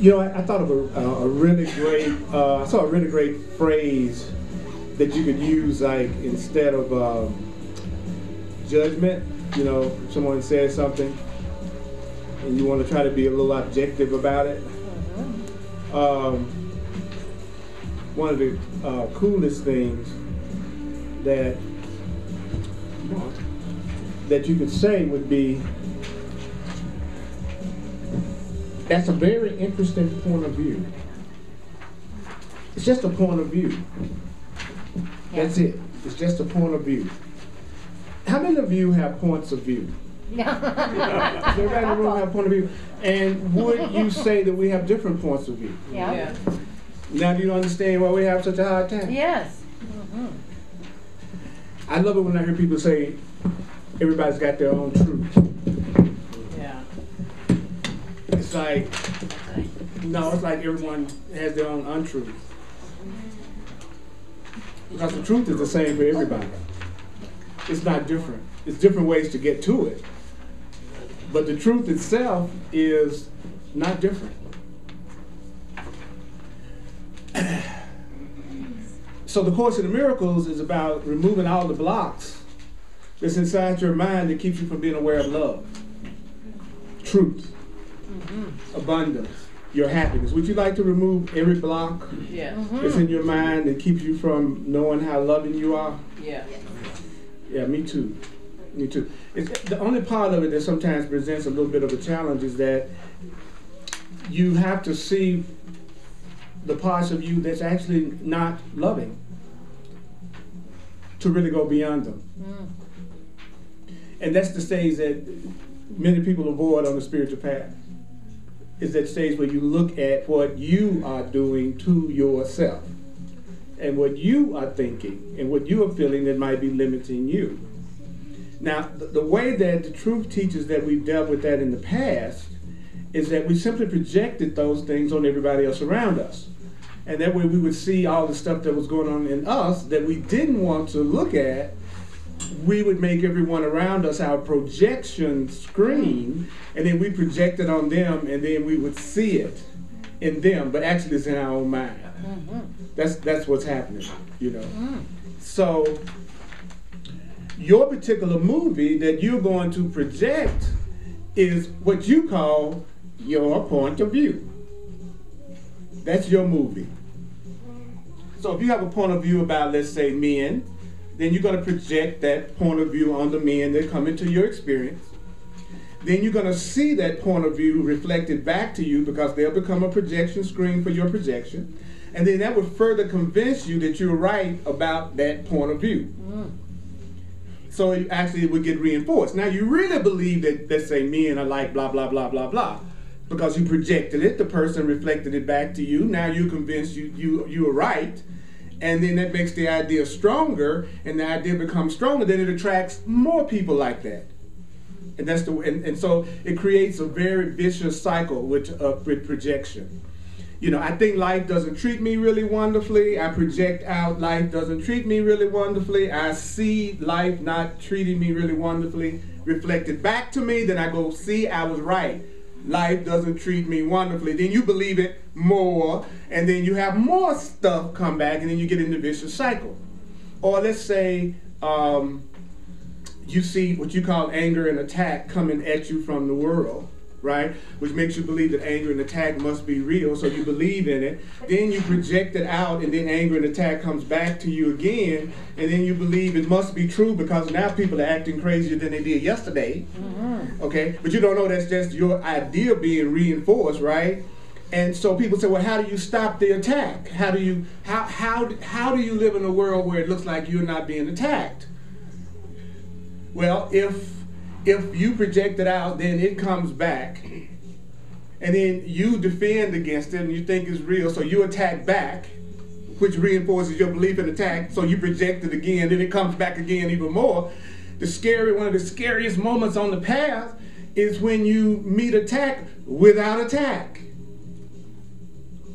You know, I thought of a really great, I saw a really great phrase that you could use, like, instead of judgment. You know, someone says something and you want to try to be a little objective about it. One of the coolest things that you could say would be, that's a very interesting point of view. It's just a point of view. That's it. It's just a point of view. How many of you have points of view? Does everybody in the room have a point of view? And would you say that we have different points of view? Yeah. Now do you understand why we have such a hard time? Yes. I love it when I hear people say everybody's got their own truth. Yeah. It's like, no, it's like everyone has their own untruth. Because the truth is the same for everybody. It's not different. It's different ways to get to it. But the truth itself is not different. So the Course in Miracles is about removing all the blocks that's inside your mind that keeps you from being aware of love, truth, abundance, your happiness. Would you like to remove every block that's in your mind that keeps you from knowing how loving you are? Yeah. Yeah, me too. Me too. The only part of it that sometimes presents a little bit of a challenge is that you have to see the parts of you that's actually not loving to really go beyond them. And that's the stage that many people avoid on the spiritual path. Is that stage where you look at what you are doing to yourself and what you are thinking and what you are feeling that might be limiting you. Now, the way that the truth teaches that we've dealt with that in the past is that we simply projected those things on everybody else around us. And that way we would see all the stuff that was going on in us that we didn't want to look at. We would make everyone around us our projection screen, and then we project it on them, and then we would see it in them, but actually it's in our own mind. That's what's happening, you know. So your particular movie that you're going to project is what you call your point of view. That's your movie. So if you have a point of view about, let's say, men, then you're going to project that point of view on the men that come into your experience. Then you're going to see that point of view reflected back to you because they'll become a projection screen for your projection. And then that would further convince you that you're right about that point of view. So it would get reinforced. Now you really believe that, let's say, men are like blah, blah, blah, blah, blah. Because you projected it, the person reflected it back to you. Now you're convinced you were right. And then that makes the idea stronger, and the idea becomes stronger, then it attracts more people like that. And that's and so it creates a very vicious cycle with projection. You know, I think life doesn't treat me really wonderfully. I project out life doesn't treat me really wonderfully. I see life not treating me really wonderfully reflected back to me. Then I go, see, I was right. Life doesn't treat me wonderfully. Then you believe it more, and then you have more stuff come back, and then you get in the vicious cycle. Or let's say you see what you call anger and attack coming at you from the world, right? Which makes you believe that anger and attack must be real, so you believe in it. Then you project it out, and then anger and attack comes back to you again, and then you believe it must be true because now people are acting crazier than they did yesterday. Okay, but you don't know that's just your idea being reinforced, right? And so people say, well, how do you stop the attack? How do you live in a world where it looks like you're not being attacked? Well, if you project it out, then it comes back, and then you defend against it, and you think it's real, so you attack back, which reinforces your belief in attack. So you project it again, then it comes back again even more. One of the scariest moments on the path is when you meet attack without attack.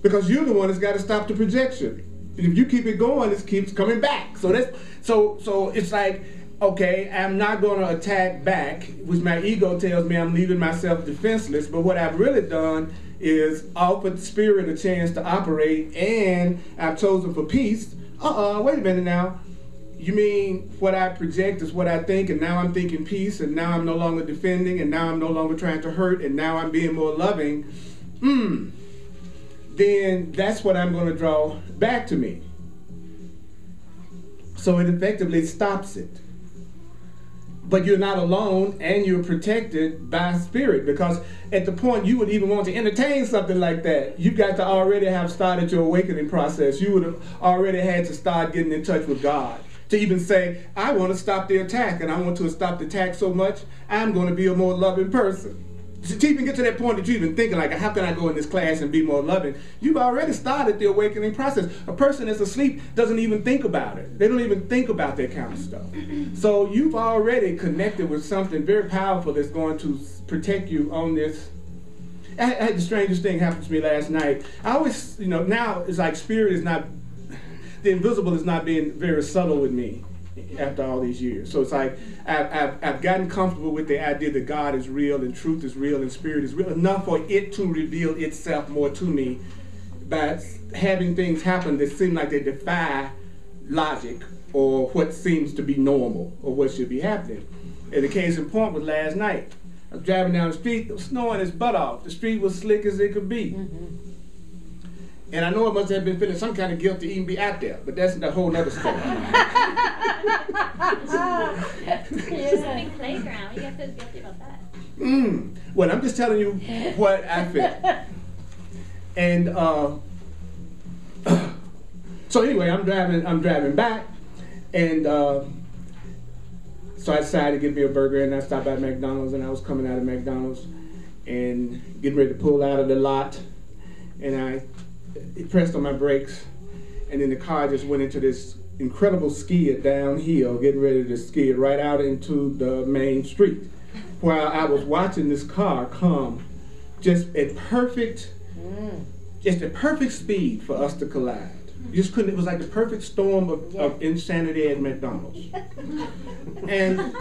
Because you're the one that's got to stop the projection. And if you keep it going, it keeps coming back. So it's like, okay, I'm not going to attack back, which my ego tells me I'm leaving myself defenseless. But what I've really done is offered spirit a chance to operate, and I've chosen for peace. Wait a minute now. You mean what I project is what I think, and now I'm thinking peace, and now I'm no longer defending, and now I'm no longer trying to hurt, and now I'm being more loving. Then that's what I'm going to draw back to me. So it effectively stops it. But you're not alone, and you're protected by spirit, because at the point you would even want to entertain something like that, you got to already have started your awakening process. You would have already had to start getting in touch with God to even say, I want to stop the attack, and I want to stop the attack so much, I'm going to be a more loving person. To even get to that point that you're even thinking, like, how can I go in this class and be more loving? You've already started the awakening process. A person that's asleep doesn't even think about it. They don't even think about that kind of stuff. So you've already connected with something very powerful that's going to protect you on this. I had the strangest thing happen to me last night. I always, now it's like spirit is not, the invisible is not being very subtle with me after all these years. So it's like I've gotten comfortable with the idea that God is real and truth is real and spirit is real enough for it to reveal itself more to me by having things happen that seem like they defy logic or what seems to be normal or what should be happening. And the case in point was last night. I was driving down the street, it was snowing its butt off. The street was slick as it could be. And I know it must have been feeling some kind of guilt to even be out there, but that's a whole other story. It's just a big playground. You got to feel guilty about that. Well, I'm just telling you what I felt. And so anyway, I'm driving back, and so I decided to get me a burger, and I stopped at McDonald's, and I was coming out of McDonald's and getting ready to pull out of the lot, and I pressed on my brakes, and then the car just went into this incredible skid downhill, getting ready to skid right out into the main street, while I was watching this car come just at perfect speed for us to collide. You just couldn't. It was like the perfect storm of insanity at McDonald's. And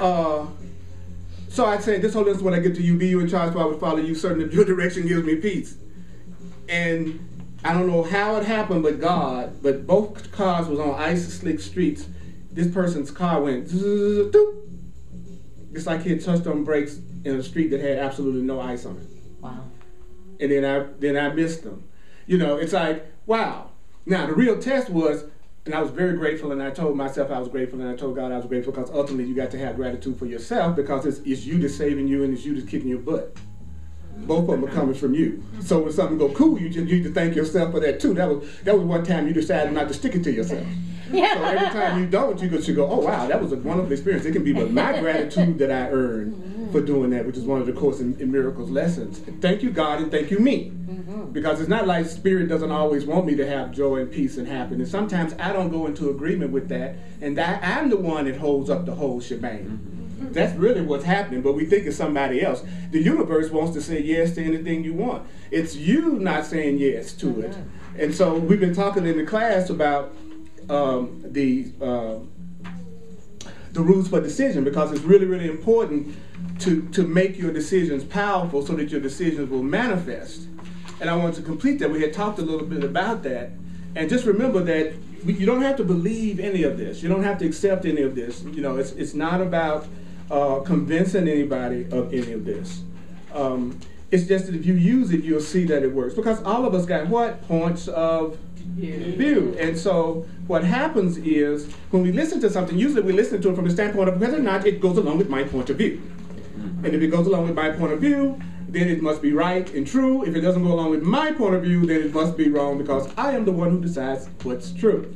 so I'd say, this whole list, when I get to you, be you in charge, so I would follow you, certain if your direction gives me peace. And I don't know how it happened, but both cars was on ice slick streets. This person's car went zzz, just like he had touched on brakes in a street that had absolutely no ice on it. Wow. And then I missed them. It's like, wow. Now the real test was, and I was very grateful, and I told myself I was grateful, and I told God I was grateful, because ultimately you got to have gratitude for yourself, because it's you that's saving you and it's you that's kicking your butt. Both of them are coming from you. So when something go cool, you need to thank yourself for that too. That was one time you decided not to stick it to yourself. Yeah. So every time you don't, you go, oh wow, that was a wonderful experience. It can be but my gratitude that I earned for doing that, which is one of the Course in Miracles lessons. Thank you, God, and thank you, me. Because it's not like spirit doesn't always want me to have joy and peace and happiness. Sometimes I don't go into agreement with that, and that I'm the one that holds up the whole shebang. That's really what's happening, but we think it's somebody else. The universe wants to say yes to anything you want. It's you not saying yes to it. And so we've been talking in the class about the rules for decision, because it's really, really important to make your decisions powerful so that your decisions will manifest. And I want to complete that. We had talked a little bit about that. And just remember that you don't have to believe any of this. You don't have to accept any of this. It's not about convincing anybody of any of this. It's just that if you use it, you'll see that it works. Because all of us got what? Points of view. And so what happens is, when we listen to something, usually we listen to it from the standpoint of whether or not it goes along with my point of view. And if it goes along with my point of view, then it must be right and true. If it doesn't go along with my point of view, then it must be wrong, because I am the one who decides what's true.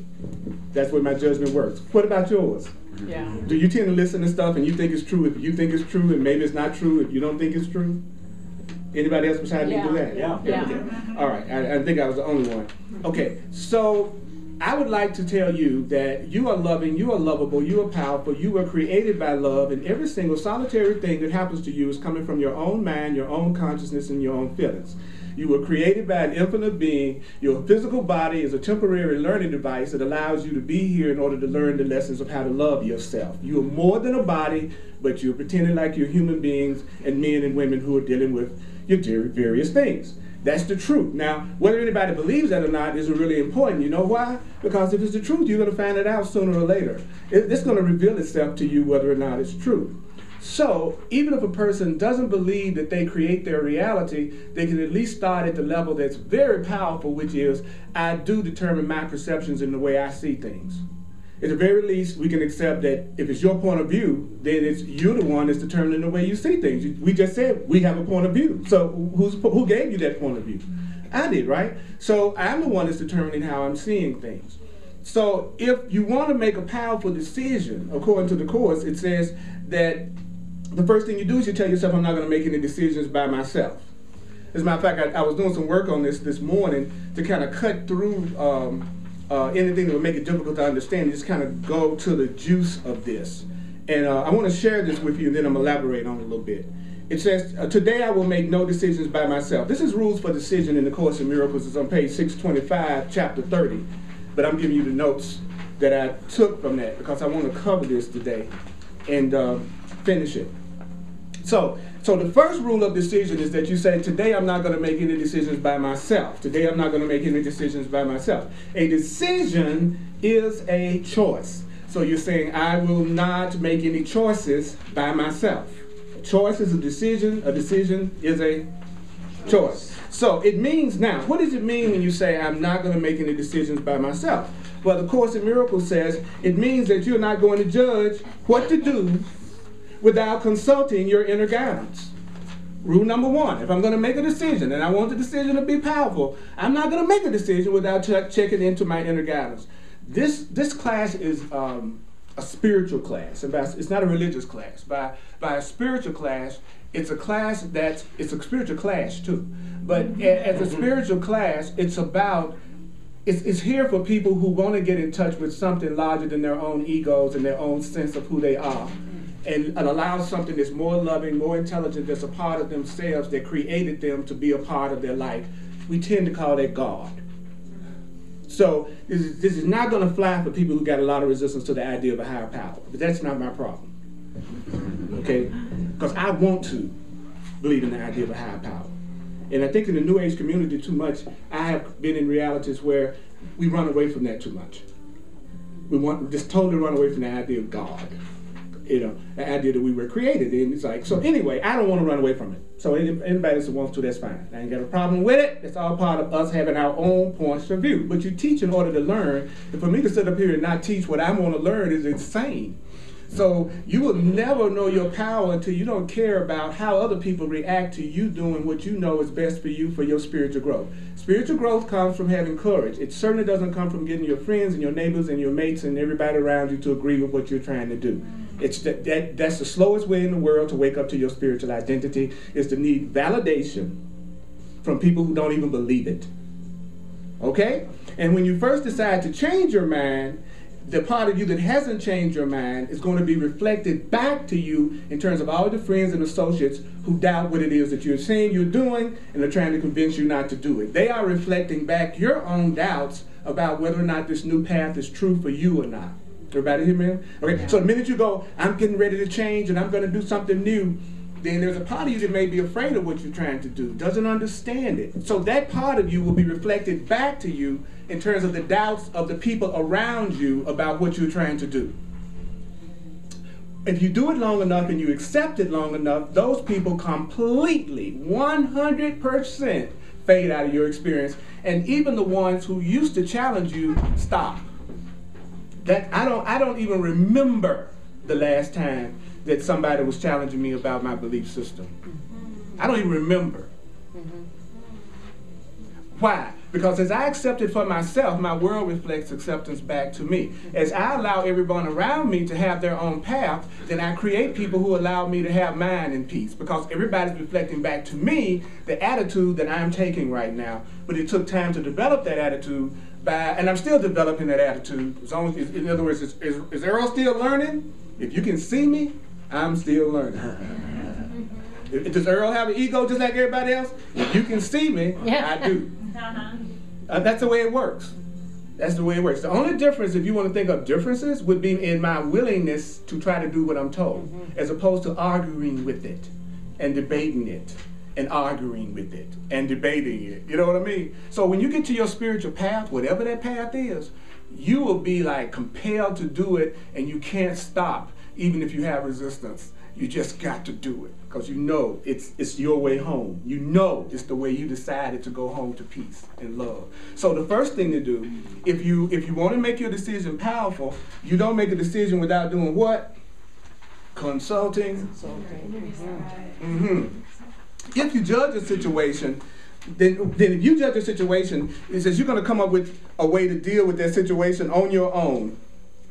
That's where my judgment works. What about yours? Yeah. Do you tend to listen to stuff and you think it's true if you think it's true, and maybe it's not true if you don't think it's true? Anybody else besides me do that? Yeah. All right, I think I was the only one. Okay, so I would like to tell you that you are loving, you are lovable, you are powerful, you were created by love, and every single solitary thing that happens to you is coming from your own mind, your own consciousness, and your own feelings. You were created by an infinite being. Your physical body is a temporary learning device that allows you to be here in order to learn the lessons of how to love yourself. You are more than a body, but you're pretending like you're human beings and men and women who are dealing with your various things. That's the truth. Now, whether anybody believes that or not isn't really important. You know why? Because if it's the truth, you're going to find it out sooner or later. It's going to reveal itself to you whether or not it's true. So, even if a person doesn't believe that they create their reality, they can at least start at the level that's very powerful, which is, I do determine my perceptions in the way I see things. At the very least, we can accept that if it's your point of view, then you're the one that's determining the way you see things. We just said we have a point of view. So who gave you that point of view? I did, right? So I'm the one that's determining how I'm seeing things. So if you want to make a powerful decision, according to the Course, it says that the first thing you do is you tell yourself, I'm not going to make any decisions by myself. As a matter of fact, I was doing some work on this morning to kind of cut through anything that would make it difficult to understand, just kind of go to the juice of this. And I want to share this with you, and then I'm elaborate on it a little bit. It says, today I will make no decisions by myself. This is Rules for Decision in the Course in Miracles. It's on page 625, chapter 30. But I'm giving you the notes that I took from that because I want to cover this today and finish it. So the first rule of decision is that you say, today I'm not going to make any decisions by myself. Today I'm not going to make any decisions by myself. A decision is a choice. So you're saying, I will not make any choices by myself. A choice is a decision. A decision is a choice. So it means now, what does it mean when you say, I'm not going to make any decisions by myself? Well, the Course in Miracles says, it means that you're not going to judge what to do without consulting your inner guidance. Rule number one, if I'm going to make a decision and I want the decision to be powerful, I'm not going to make a decision without checking into my inner guidance. This class is a spiritual class. It's not a religious class. By a spiritual class, it's a spiritual class too. But as a spiritual class, it's here for people who want to get in touch with something larger than their own egos and their own sense of who they are. And allow something that's more loving, more intelligent, that's a part of themselves, that created them to be a part of their life. We tend to call that God. So this is not going to fly for people who got a lot of resistance to the idea of a higher power. But that's not my problem. Okay? Because I want to believe in the idea of a higher power. And I think in the New Age community too much, I have been in realities where we run away from that too much. We want just totally run away from the idea of God. You know, the idea that we were created. And it's like, so anyway, I don't want to run away from it. So anybody that wants to, that's fine. I ain't got a problem with it. It's all part of us having our own points of view. But you teach in order to learn. And for me to sit up here and not teach what I want to learn is insane. So you will never know your power until you don't care about how other people react to you doing what you know is best for you for your spiritual growth. Spiritual growth comes from having courage. It certainly doesn't come from getting your friends and your neighbors and your mates and everybody around you to agree with what you're trying to do. It's that's the slowest way in the world to wake up to your spiritual identity, is to need validation from people who don't even believe it. Okay? And when you first decide to change your mind, the part of you that hasn't changed your mind is going to be reflected back to you in terms of all the friends and associates who doubt what it is that you're saying you're doing and are trying to convince you not to do it. They are reflecting back your own doubts about whether or not this new path is true for you or not. Everybody hear me? Okay, so the minute you go, I'm getting ready to change and I'm going to do something new, then there's a part of you that may be afraid of what you're trying to do, doesn't understand it. So that part of you will be reflected back to you in terms of the doubts of the people around you about what you're trying to do. If you do it long enough and you accept it long enough, those people completely, 100% fade out of your experience. And even the ones who used to challenge you stop. That I don't even remember the last time that somebody was challenging me about my belief system. I don't even remember. Why? Because as I accept it for myself, my world reflects acceptance back to me. As I allow everyone around me to have their own path, then I create people who allow me to have mine in peace. Because everybody's reflecting back to me the attitude that I'm taking right now. But it took time to develop that attitude, and I'm still developing that attitude. In other words, is Earl still learning? If you can see me, I'm still learning. Does Earl have an ego just like everybody else? If you can see me, I do. That's the way it works. That's the way it works. The only difference, if you want to think of differences, would be in my willingness to try to do what I'm told, as opposed to arguing with it and debating it and arguing with it and debating it. You know what I mean? So when you get to your spiritual path, whatever that path is, you will be like compelled to do it, and you can't stop even if you have resistance. You just got to do it because you know it's your way home. You know it's the way you decided to go home to peace and love. So the first thing to do, if you want to make your decision powerful, you don't make a decision without doing what? Consulting. If you judge a situation, then if you judge a situation, it says you're going to come up with a way to deal with that situation on your own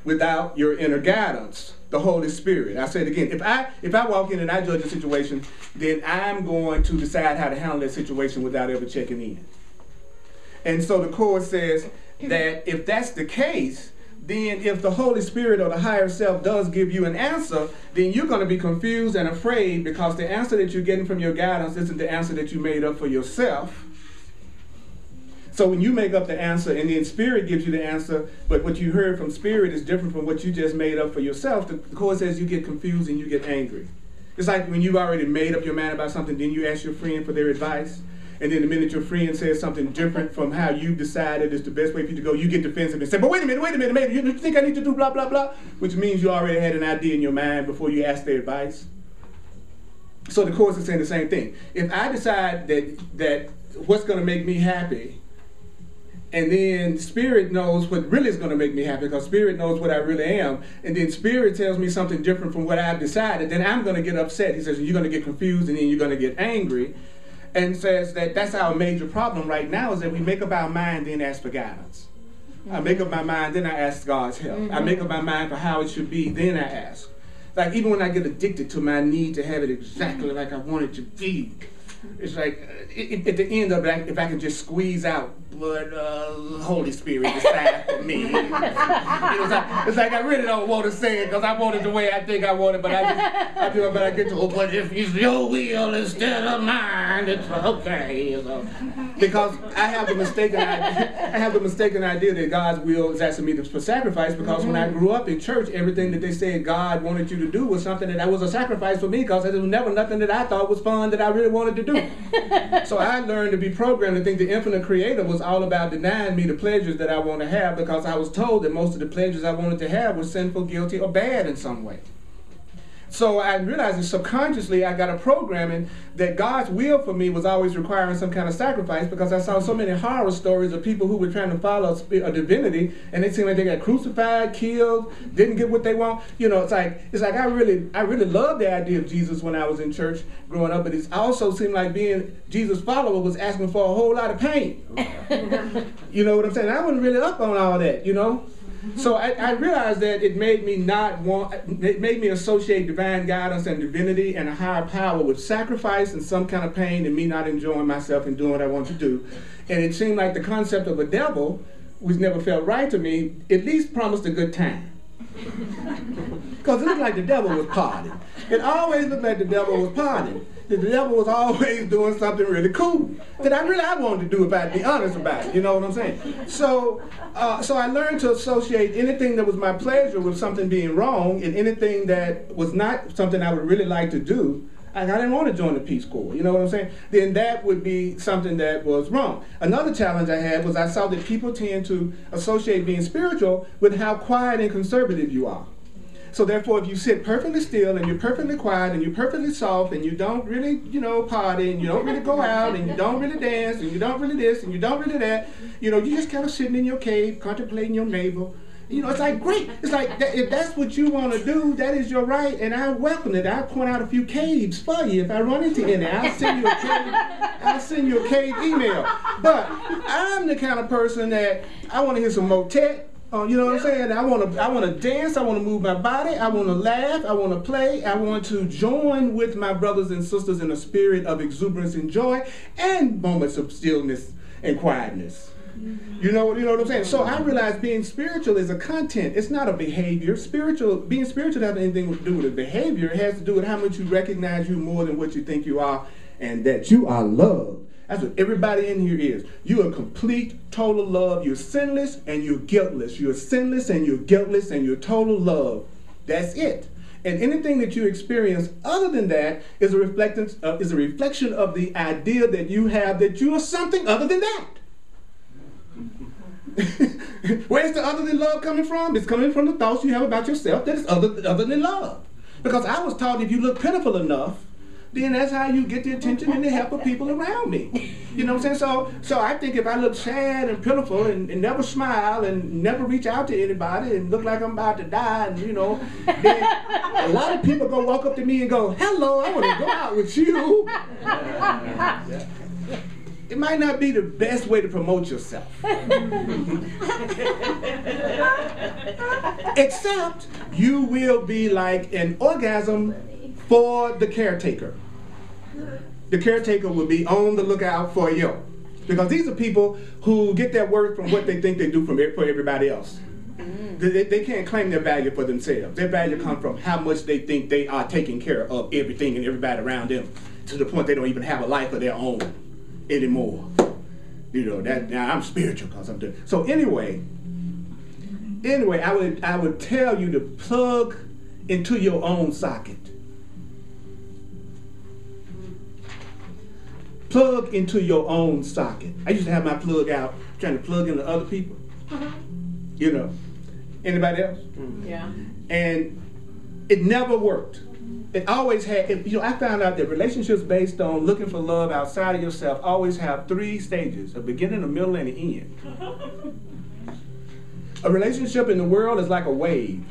without your inner guidance, the Holy Spirit. I say it again. If I walk in and I judge a situation, then I'm going to decide how to handle that situation without ever checking in. And so the Course says that if that's the case, then if the Holy Spirit or the higher self does give you an answer, then you're going to be confused and afraid because the answer that you're getting from your guidance isn't the answer that you made up for yourself. So when you make up the answer and then Spirit gives you the answer, but what you heard from Spirit is different from what you just made up for yourself, the Course says you get confused and you get angry. It's like when you've already made up your mind about something, then you ask your friend for their advice. And then the minute your friend says something different from how you decided is the best way for you to go, you get defensive and say, but wait a minute, you think I need to do blah, blah, blah? Which means you already had an idea in your mind before you asked their advice. So the Course is saying the same thing. If I decide that what's going to make me happy, and then Spirit knows what really is going to make me happy because Spirit knows what I really am, and then Spirit tells me something different from what I've decided, then I'm going to get upset. He says, you're going to get confused and then you're going to get angry. And says that that's our major problem right now is that we make up our mind, then ask for guidance. I make up my mind, then I ask God's help. I make up my mind for how it should be, then I ask. Like even when I get addicted to my need to have it exactly like I want it to be, it's like at the end of it, if I can just squeeze out, but Holy Spirit decide for me. It's like I really don't want to say it because I want it the way I think I want it, but I get to, but if it's your will instead of mine, it's okay. You know? Because I have the mistaken idea that God's will is asking me for sacrifice because when I grew up in church, everything that they said God wanted you to do was something that was a sacrifice for me because it was never nothing that I thought was fun that I really wanted to do. So I learned to be programmed to think the infinite creator was all about denying me the pleasures that I want to have because I was told that most of the pleasures I wanted to have were sinful, guilty, or bad in some way. So I realized that subconsciously I got a programming that God's will for me was always requiring some kind of sacrifice because I saw so many horror stories of people who were trying to follow a divinity and it seemed like they got crucified, killed, didn't get what they want. You know, it's like I really loved the idea of Jesus when I was in church growing up, but it also seemed like being Jesus' follower was asking for a whole lot of pain. You know what I'm saying? I wasn't really up on all that, you know. So I realized that it made me associate divine guidance and divinity and a higher power with sacrifice and some kind of pain and me not enjoying myself and doing what I want to do. And it seemed like the concept of a devil, which never felt right to me, at least promised a good time. Because it looked like the devil was partying. It always looked like the devil was partying. The devil was always doing something really cool that I wanted to do if I'd be honest about it. You know what I'm saying? So I learned to associate anything that was my pleasure with something being wrong, and anything that was not something I would really like to do. I didn't want to join the Peace Corps. You know what I'm saying? Then that would be something that was wrong. Another challenge I had was I saw that people tend to associate being spiritual with how quiet and conservative you are. So therefore, if you sit perfectly still and you're perfectly quiet and you're perfectly soft and you don't really, party and you don't really go out and you don't really dance and you don't really this and you don't really that, you're just kind of sitting in your cave contemplating your navel. It's like, great. It's like, if that's what you want to do, that is your right, and I welcome it. I'll point out a few caves for you if I run into any. I'll send you a cave email. But I'm the kind of person that I want to hear some motet. You know what I'm saying? I want to dance. I want to move my body. I want to laugh. I want to play. I want to join with my brothers and sisters in a spirit of exuberance and joy, and moments of stillness and quietness. You know what I'm saying? So I realized being spiritual is a content. It's not a behavior. Being spiritual doesn't have anything to do with a behavior. It has to do with how much you recognize you more than what you think you are, and that you are loved. That's what everybody in here is. You are complete, total love. You're sinless and you're guiltless. You're sinless and you're guiltless and you're total love. That's it. And anything that you experience other than that is a reflection of the idea that you have that you are something other than that. Where's the other than love coming from? It's coming from the thoughts you have about yourself that is other than love. Because I was taught if you look pitiful enough, then that's how you get the attention and the help of people around me. You know what I'm saying? So I think if I look sad and pitiful and never smile and never reach out to anybody and look like I'm about to die, and then a lot of people gonna walk up to me and go, hello, I want to go out with you. It might not be the best way to promote yourself. Except you will be like an orgasm for the caretaker. The caretaker will be on the lookout for you. Because these are people who get their worth from what they think they do for everybody else. They can't claim their value for themselves. Their value comes from how much they think they are taking care of everything and everybody around them, to the point they don't even have a life of their own anymore. That now I'm spiritual because I'm doing. So anyway, I would tell you to plug into your own socket. Plug into your own socket. I used to have my plug out trying to plug into other people. Anybody else? Yeah. And it never worked. It always had, I found out that relationships based on looking for love outside of yourself always have 3 stages: a beginning, a middle, and an end. A relationship in the world is like a wave.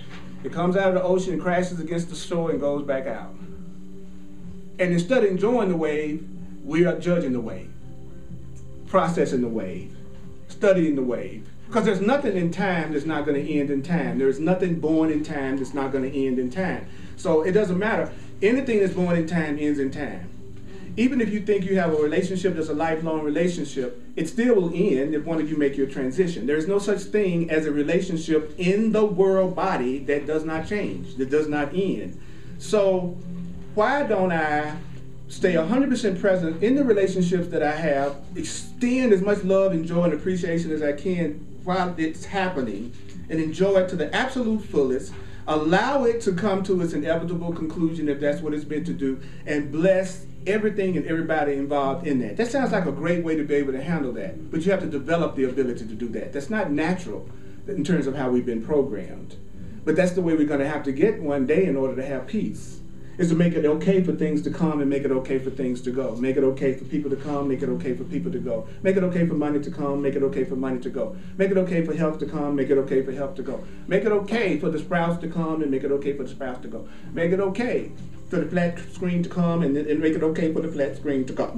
It comes out of the ocean and crashes against the shore and goes back out. And instead of enjoying the wave, we are judging the wave, processing the wave, studying the wave. Because there's nothing in time that's not going to end in time. There's nothing born in time that's not going to end in time. So it doesn't matter. Anything that's born in time ends in time. Even if you think you have a relationship that's a lifelong relationship, it still will end if one of you make your transition. There's no such thing as a relationship in the world body that does not change, that does not end. So why don't I stay 100% present in the relationships that I have, extend as much love and joy and appreciation as I can while it's happening, and enjoy it to the absolute fullest, allow it to come to its inevitable conclusion if that's what it's meant to do, and bless everything and everybody involved in that. That sounds like a great way to be able to handle that, but you have to develop the ability to do that. That's not natural in terms of how we've been programmed, but that's the way we're going to have to get one day in order to have peace. Is to make it okay for things to come and make it okay for things to go. Make it okay for people to come, make it okay for people to go. Make it okay for money to come, make it okay for money to go. Make it okay for health to come, make it okay for health to go. Make it okay for the spouse to come and make it okay for the spouse to go. Make it okay for the flat screen to come and make it okay for the flat screen to go.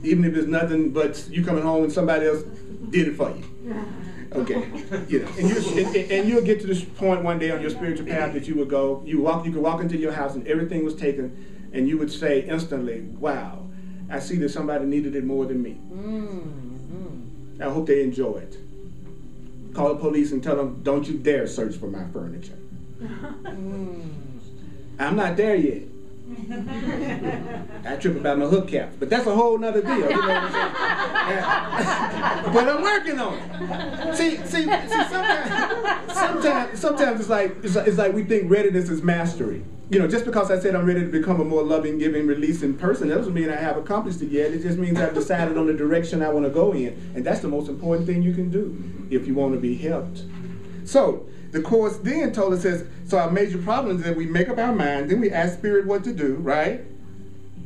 Even if there's nothing but you coming home and somebody else did it for you. Okay, and you'll get to this point one day on your spiritual path that you would go, you could walk into your house and everything was taken, and you would say instantly, wow, I see that somebody needed it more than me. Mm-hmm. I hope they enjoy it. Call the police and tell them, don't you dare search for my furniture. I'm not there yet. I trip about my hubcaps, but that's a whole nother deal. You know what I'm saying? Yeah. But I'm working on it. See, sometimes it's like we think readiness is mastery. Just because I said I'm ready to become a more loving, giving, releasing person, that doesn't mean I have accomplished it yet. It just means I've decided on the direction I want to go in, and that's the most important thing you can do if you want to be helped. So the Course then told us, so our major problem is that we make up our mind, then we ask Spirit what to do, right?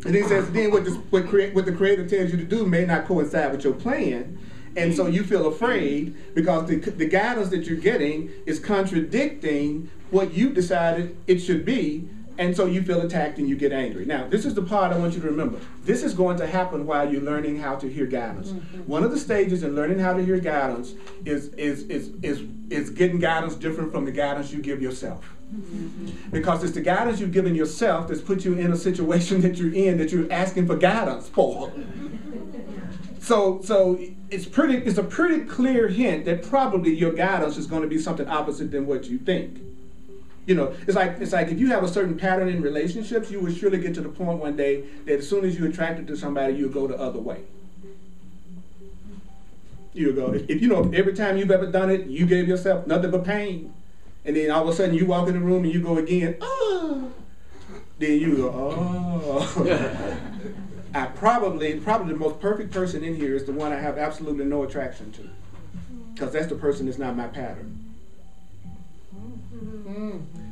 And then it says, then what the Creator tells you to do may not coincide with your plan, and so you feel afraid because the guidance that you're getting is contradicting what you decided it should be, and so you feel attacked and you get angry. Now, this is the part I want you to remember. This is going to happen while you're learning how to hear guidance. Mm-hmm. One of the stages in learning how to hear guidance is getting guidance different from the guidance you give yourself. Mm-hmm. Because it's the guidance you've given yourself that's put you in a situation that you're in that you're asking for guidance for. So it's a pretty clear hint that probably your guidance is going to be something opposite than what you think. It's like if you have a certain pattern in relationships, you will surely get to the point one day that as soon as you're attracted to somebody, you'll go the other way. You'll go, if every time you've ever done it, you gave yourself nothing but pain, And then all of a sudden you walk in the room and you go again, oh. Then you go, oh. I probably the most perfect person in here is the one I have absolutely no attraction to. Because that's the person that's not my pattern.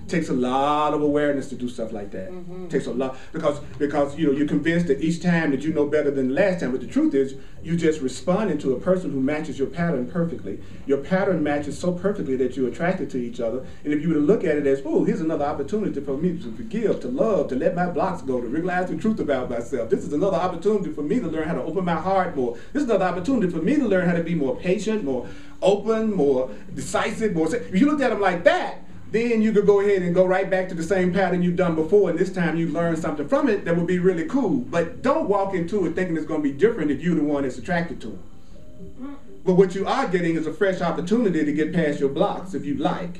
Takes a lot of awareness to do stuff like that. Takes a lot, because you're convinced that each time that you know better than the last time, but the truth is you just responding to a person who matches your pattern perfectly. Your pattern matches so perfectly that you're attracted to each other. And if you were to look at it as, oh, here's another opportunity for me to forgive, to love, to let my blocks go, to realize the truth about myself. This is another opportunity for me to learn how to open my heart more. This is another opportunity for me to learn how to be more patient, more open, more decisive, more. If you looked at them like that, then you could go ahead and go right back to the same pattern you've done before, and this time you learn something from it that would be really cool. But don't walk into it thinking it's going to be different if you're the one that's attracted to it. But what you are getting is a fresh opportunity to get past your blocks if you like.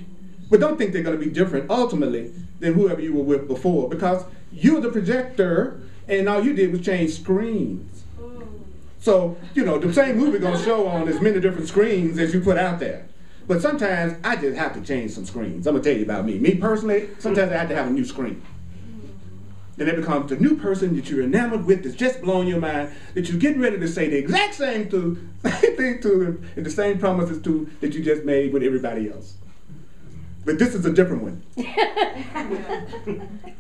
But don't think they're going to be different ultimately than whoever you were with before, because you're the projector and all you did was change screens. So, the same movie going to show on as many different screens as you put out there. But sometimes I just have to change some screens. I'm going to tell you about me. Me personally, sometimes I have to have a new screen. And it becomes the new person that you're enamored with that's just blowing your mind, that you're getting ready to say the exact same thing to, and the same promises to that you just made with everybody else. But this is a different one.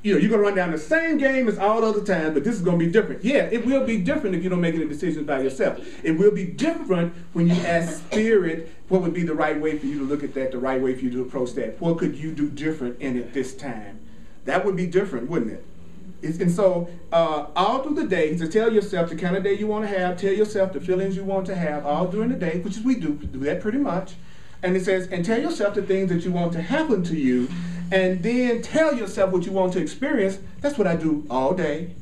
You're going to run down the same game as all other times, but this is going to be different. Yeah, it will be different if you don't make any decisions by yourself. It will be different when you ask Spirit what would be the right way for you to look at that, the right way for you to approach that. What could you do different in it this time? That would be different, wouldn't it? And so all through the day, to tell yourself the kind of day you want to have, tell yourself the feelings you want to have all during the day, which is we do that pretty much. And it says, and tell yourself the things that you want to happen to you, and then tell yourself what you want to experience. That's what I do all day.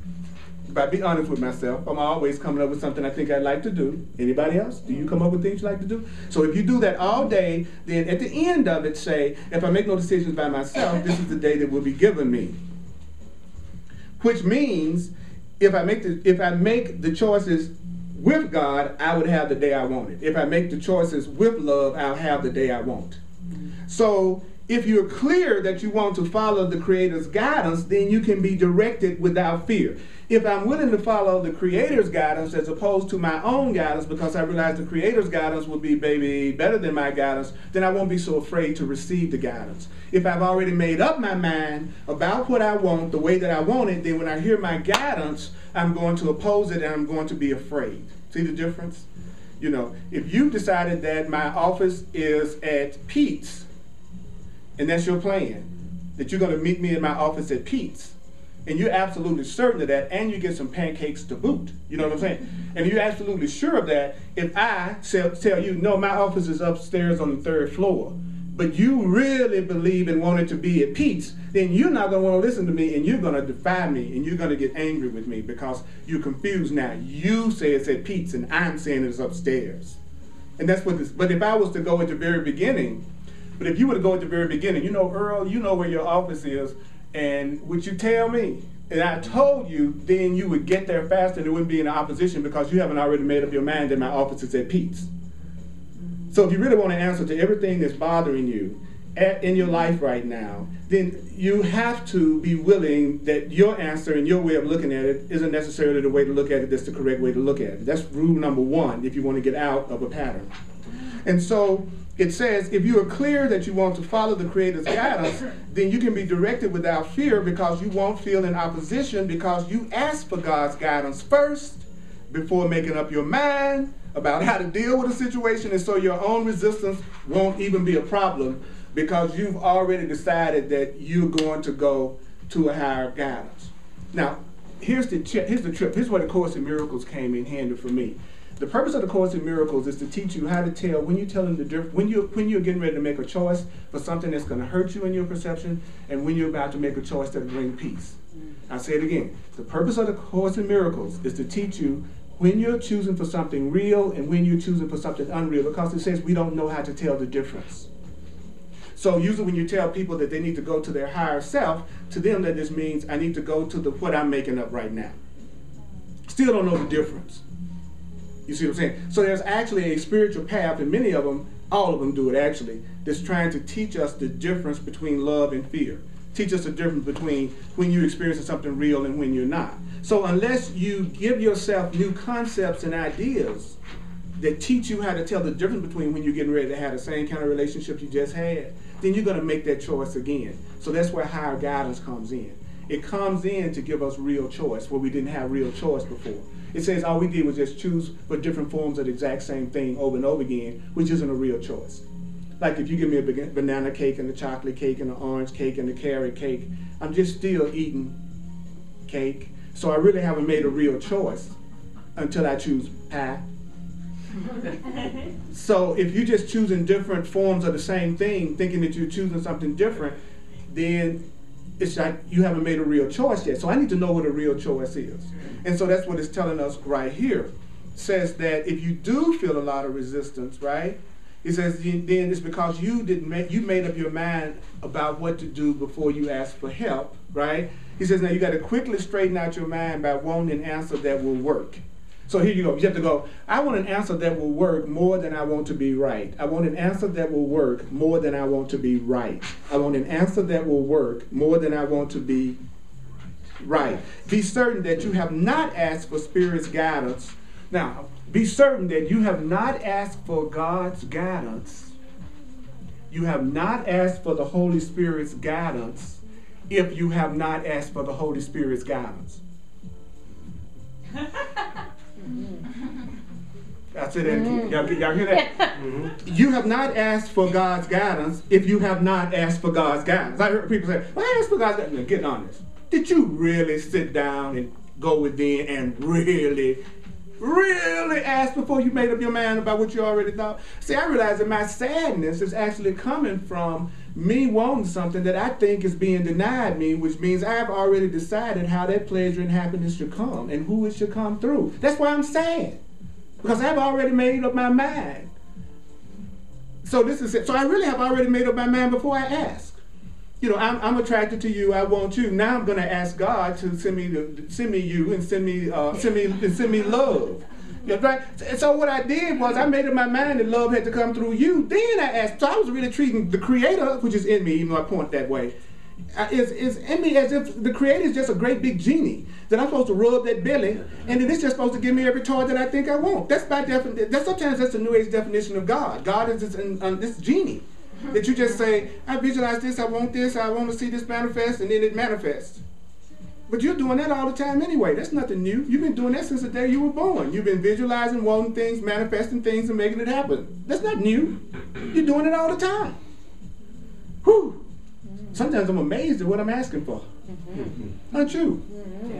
If I be honest with myself, I'm always coming up with something I think I'd like to do. Anybody else? Do you come up with things you like to do? So if you do that all day, then at the end of it say, if I make no decisions by myself, this is the day that will be given me. Which means if I make the choices with God, I would have the day I wanted. If I make the choices with love, I'll have the day I want. So if you're clear that you want to follow the Creator's guidance, then you can be directed without fear. If I'm willing to follow the Creator's guidance as opposed to my own guidance, because I realize the Creator's guidance will be better than my guidance, then I won't be so afraid to receive the guidance. If I've already made up my mind about what I want, the way that I want it, then when I hear my guidance, I'm going to oppose it and I'm going to be afraid. See the difference? If you decided that my office is at Pete's, and that's your plan, that you're going to meet me in my office at Pete's, and you're absolutely certain of that, and you get some pancakes to boot, you know what I'm saying? And you're absolutely sure of that, if I tell you, no, my office is upstairs on the 3rd floor, but you really believe and want it to be at Pete's, then you're not going to want to listen to me, and you're going to defy me, and you're going to get angry with me because you're confused now. You say it's at Pete's, and I'm saying it's upstairs. And that's what this, but if I was to go at the very beginning, if you were to go at the very beginning, Earl, you know where your office is, and would you tell me? And I told you, then you would get there faster and it wouldn't be in opposition because you haven't already made up your mind that my office is at Pete's. So if you really want to answer to everything that's bothering you in your life right now, then you have to be willing that your answer and your way of looking at it isn't necessarily the way to look at it that's the correct way to look at it. That's rule number 1 if you want to get out of a pattern. And so it says, if you are clear that you want to follow the Creator's guidance, then you can be directed without fear because you won't feel in opposition because you asked for God's guidance first before making up your mind about how to deal with a situation, and so your own resistance won't even be a problem because you've already decided that you're going to go to a higher guidance. Now, here's the trip. Here's where the Course in Miracles came in handy for me. The purpose of the Course in Miracles is to teach you how to tell when you're telling the difference, when you're getting ready to make a choice for something that's going to hurt you in your perception, and when you're about to make a choice that will bring peace. I'll say it again. The purpose of the Course in Miracles is to teach you when you're choosing for something real and when you're choosing for something unreal, because it says we don't know how to tell the difference. So usually when you tell people that they need to go to their higher self, to them that just means I need to go to what I'm making up right now. Still don't know the difference. You see what I'm saying? So there's actually a spiritual path, and many of them all of them do it actually, that's trying to teach us the difference between love and fear. Teach us the difference between when you're experiencing something real and when you're not. So unless you give yourself new concepts and ideas that teach you how to tell the difference between when you're getting ready to have the same kind of relationship you just had, then you're going to make that choice again. So that's where higher guidance comes in. It comes in to give us real choice where we didn't have real choice before. It says all we did was just choose for different forms of the exact same thing over and over again, which isn't a real choice. Like if you give me a banana cake and a chocolate cake and an orange cake and a carrot cake, I'm just still eating cake. So I really haven't made a real choice until I choose pie. So if you're just choosing different forms of the same thing, thinking that you're choosing something different, then it's like you haven't made a real choice yet. So I need to know what a real choice is. And so that's what it's telling us right here. It says that if you do feel a lot of resistance, right? It says then it's because you made up your mind about what to do before you asked for help, right? He says now you got to quickly straighten out your mind by wanting an answer that will work. So here you go. You have to go, I want an answer that will work more than I want to be right. I want an answer that will work more than I want to be right. I want an answer that will work more than I want to be right. Be certain that you have not asked for Spirit's guidance. Now, be certain that you have not asked for God's guidance. You have not asked for the Holy Spirit's guidance if you have not asked for the Holy Spirit's guidance. I said that again. Y'all hear that? Mm-hmm. You have not asked for God's guidance if you have not asked for God's guidance. I heard people say, well, I asked for God's guidance. Now, get honest. Did you really sit down and go within and really ask before you made up your mind about what you already thought? See, I realize that my sadness is actually coming from me wanting something that I think is being denied me, which means I've already decided how that pleasure and happiness should come and who it should come through. That's why I'm sad, because I've already made up my mind. So this is it. So I really have already made up my mind before I ask. You know, I'm attracted to you. I want you. Now I'm going to ask God to send me you and send me love. You know, right? So what I did was I made up my mind that love had to come through you. Then I asked. So I was really treating the Creator, which is in me, even though I point that way, is in me as if the Creator is just a great big genie that I'm supposed to rub that belly, and then it's just supposed to give me every toy that I think I want. That's by definition. Sometimes that's the New Age definition of God. God is this genie. That you just say, I visualize this, I want to see this manifest, and then it manifests. But you're doing that all the time anyway. That's nothing new. You've been doing that since the day you were born. You've been visualizing, wanting things, manifesting things, and making it happen. That's not new. You're doing it all the time. Whew. Sometimes I'm amazed at what I'm asking for. Aren't you?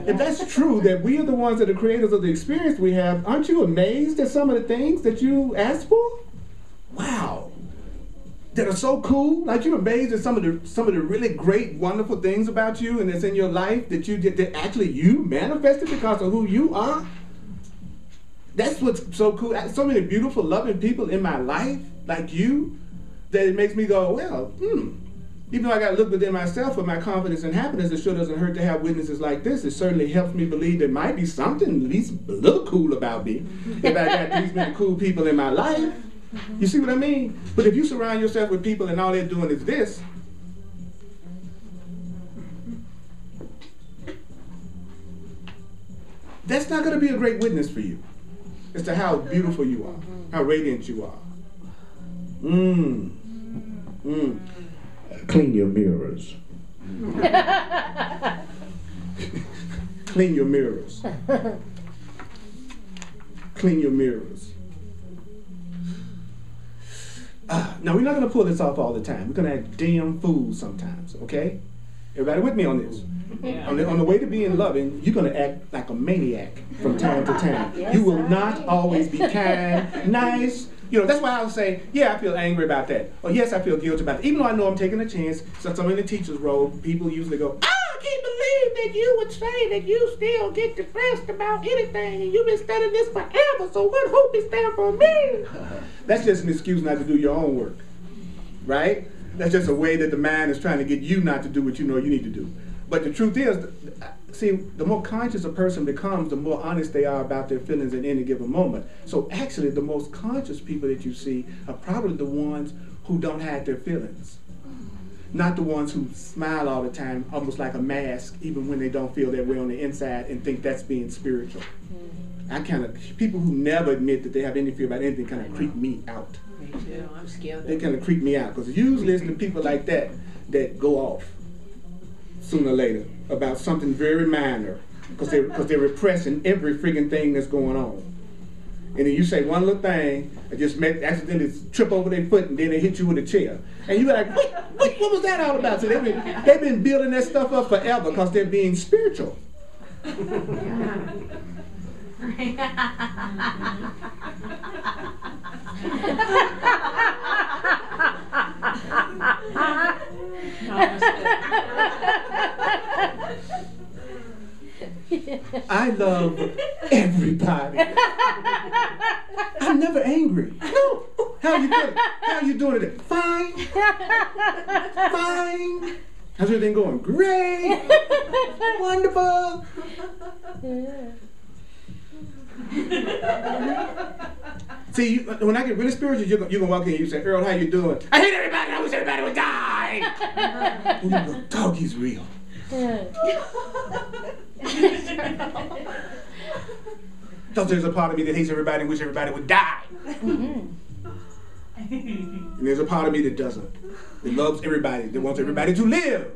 If that's true, that we are the ones that are creators of the experience we have, aren't you amazed at some of the things that you asked for? Wow. That are so cool, like you're amazed at some of the really great, wonderful things about you and that's in your life that you did, that actually you manifested because of who you are. That's what's so cool. So many beautiful, loving people in my life, like you, that it makes me go, well, even though I got to look within myself for my confidence and happiness, it sure doesn't hurt to have witnesses like this. It certainly helps me believe there might be something at least a little cool about me if I got these many cool people in my life. You see what I mean? But if you surround yourself with people and all they're doing is this, that's not going to be a great witness for you as to how beautiful you are, how radiant you are. Clean your mirrors. Clean your mirrors. Clean your mirrors. Now, we're not going to pull this off all the time. We're going to act damn fools sometimes, okay? Everybody with me on this? Yeah. On the way to being loving, you're going to act like a maniac from time to time. Yes, you will not always be kind, nice. You know, that's why I'll say, yeah, I feel angry about that. Or yes, I feel guilty about it. Even though I know I'm taking a chance, since I'm in the teacher's role, people usually go, I can't believe that you would say that you still get depressed about anything and you've been studying this forever, so what hope is there for me? That's just an excuse not to do your own work, right? That's just a way that the mind is trying to get you not to do what you know you need to do. But the truth is, see, the more conscious a person becomes, the more honest they are about their feelings at any given moment. So actually, the most conscious people that you see are probably the ones who don't hide their feelings. Not the ones who smile all the time, almost like a mask, even when they don't feel that way on the inside and think that's being spiritual. People who never admit that they have any fear about anything kind of creep me out. Me too. I'm scared. They kind of creep me out, because usually it's the people like that that go off sooner or later about something very minor, because they're repressing every freaking thing that's going on. And then you say one little thing, and just accidentally trip over their foot, and then they hit you with a chair. And you be like, what was that all about? So they've been building that stuff up forever because they're being spiritual. I love everybody. I'm never angry. No. How you doing? How you doing today? Fine. Fine. How's everything going? Great. Wonderful. See, when I get really spiritual, you're gonna walk in and you say, Earl, how you doing? I hate everybody. I wish everybody would die. And you go, dog, he's real. Because there's a part of me that hates everybody and wish everybody would die. And there's a part of me that doesn't. That loves everybody, that wants everybody to live.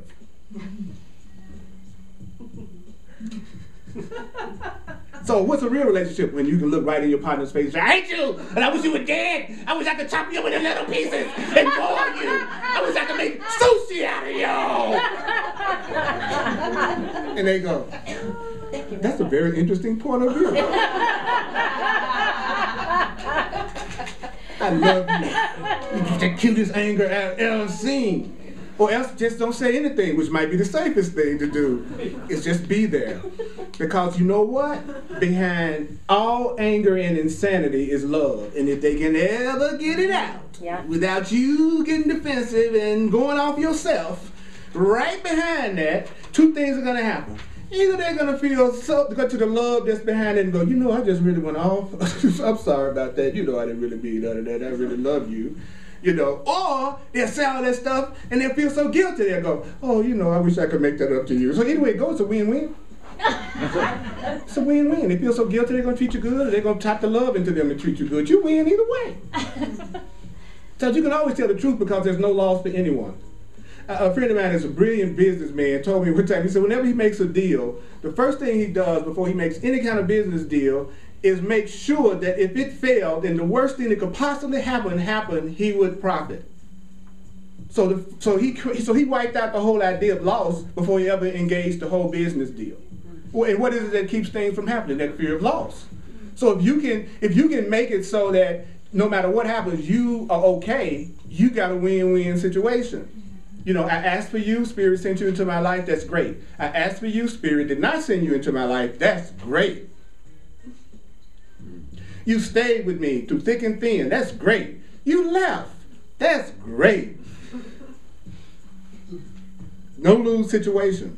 So what's a real relationship? When you can look right in your partner's face and say, I hate you, and I wish you were dead. I wish I could chop you up into little pieces and boil you. I wish I could make sushi out of you. And they go, that's a very interesting point of view. I love you. You're the cutest anger I've ever seen. Or else just don't say anything, which might be the safest thing to do, is just be there. Because you know what? Behind all anger and insanity is love. And if they can ever get it out without you getting defensive and going off yourself, right behind that, two things are going to happen. Either they're going to feel so, go to the love that's behind it and go, you know, I just really went off. I'm sorry about that. You know, I didn't really mean none of that. I really love you. You know, or they'll say all that stuff and they'll feel so guilty. They'll go, oh, you know, I wish I could make that up to you. So anyway, it goes, it's a win-win. It's a win-win. They feel so guilty they're going to treat you good, or they're going to tap the love into them and treat you good. You win either way. So you can always tell the truth because there's no loss for anyone. A friend of mine is a brilliant businessman, told me one time, he said whenever he makes a deal, the first thing he does before he makes any kind of business deal is make sure that if it failed, then the worst thing that could possibly happen, he would profit. So he wiped out the whole idea of loss before he ever engaged the whole business deal. And what is it that keeps things from happening? That fear of loss. So if you can make it so that no matter what happens, you are okay, you got a win-win situation. You know, I asked for you, Spirit sent you into my life, that's great. I asked for you, Spirit did not send you into my life, that's great. You stayed with me through thick and thin, that's great. You left, that's great. No lose situation.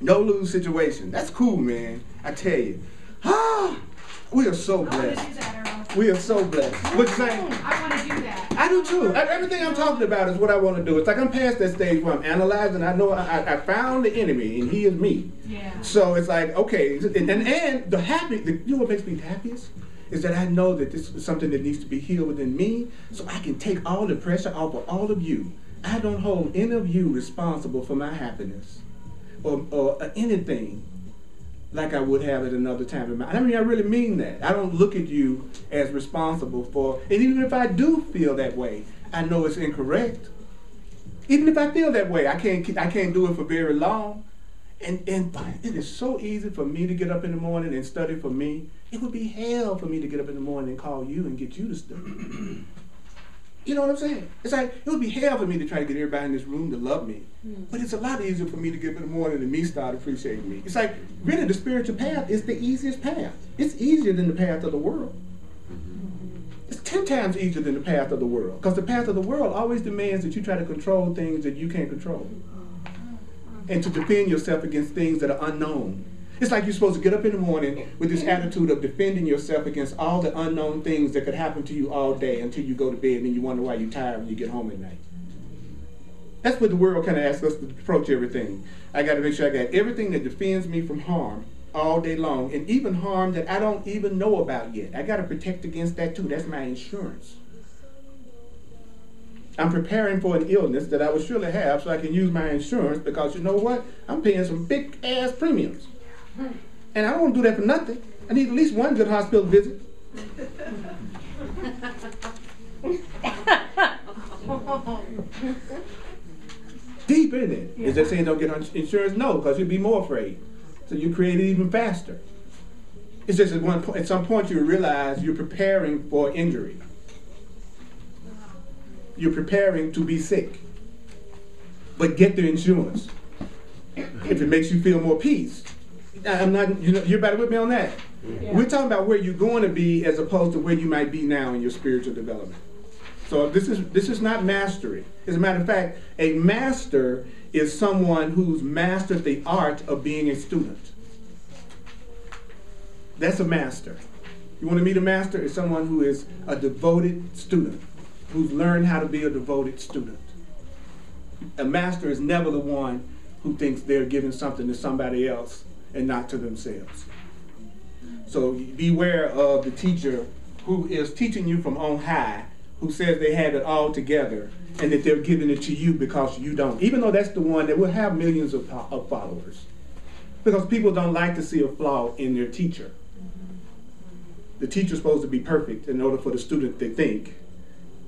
No lose situation. That's cool, man. I tell you. We are so blessed. We are so blessed. What you saying? I want to do that. I do too. Everything I'm talking about is what I want to do. It's like I'm past that stage where I'm analyzing. I know I found the enemy, and he is me. Yeah. So it's like, okay, and you know what makes me happiest? Is that I know that this is something that needs to be healed within me, so I can take all the pressure off of all of you. I don't hold any of you responsible for my happiness or anything like I would have at another time in my life. I mean, I really mean that. I don't look at you as responsible for, and even if I do feel that way, I know it's incorrect. Even if I feel that way, I can't do it for very long. And it is so easy for me to get up in the morning and study for me. It would be hell for me to get up in the morning and call you and get you to study. You know what I'm saying? It's like, it would be hell for me to try to get everybody in this room to love me. But it's a lot easier for me to get up in the morning and me start appreciating me. It's like, really, the spiritual path is the easiest path. It's easier than the path of the world. It's 10 times easier than the path of the world. Because the path of the world always demands that you try to control things that you can't control. and to defend yourself against things that are unknown. It's like you're supposed to get up in the morning with this attitude of defending yourself against all the unknown things that could happen to you all day until you go to bed and then you wonder why you're tired when you get home at night. That's what the world kind of asks us to approach everything. I got to make sure I got everything that defends me from harm all day long, and even harm that I don't even know about yet. I got to protect against that too. That's my insurance. I'm preparing for an illness that I will surely have so I can use my insurance, because you know what? I'm paying some big ass premiums. And I don't want to do that for nothing. I need at least one good hospital visit. Deep, isn't it? Is that saying don't get insurance? No, because you'd be more afraid. So you create it even faster. It's just at some point you realize you're preparing for injury. You're preparing to be sick. But get the insurance. If it makes you feel more peace. I'm not, you're better with me on that. Yeah. We're talking about where you're going to be as opposed to where you might be now in your spiritual development. So this is not mastery. As a matter of fact, a master is someone who's mastered the art of being a student. That's a master. You want to meet a master? Is someone who is a devoted student, who's learned how to be a devoted student. A master is never the one who thinks they're giving something to somebody else and not to themselves. So beware of the teacher who is teaching you from on high, who says they have it all together and that they're giving it to you because you don't. Even though that's the one that will have millions of followers. Because people don't like to see a flaw in their teacher. The teacher's supposed to be perfect in order for the student, they think,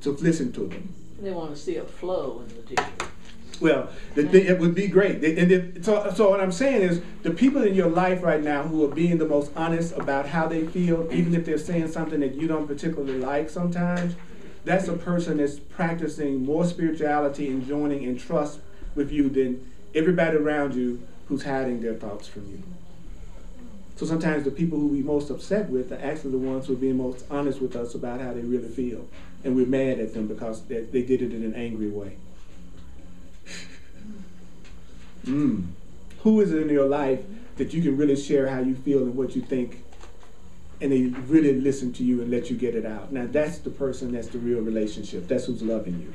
to listen to them. They want to see a flow in the teacher. Well, it would be great. So what I'm saying is, the people in your life right now who are being the most honest about how they feel, even if they're saying something that you don't particularly like sometimes, that's a person that's practicing more spirituality and joining in trust with you than everybody around you who's hiding their thoughts from you. So sometimes the people who we're most upset with are actually the ones who are being most honest with us about how they really feel. And we're mad at them because they did it in an angry way. Who is it in your life that you can really share how you feel and what you think, and they really listen to you and let you get it out? Now that's the person, that's the real relationship. That's who's loving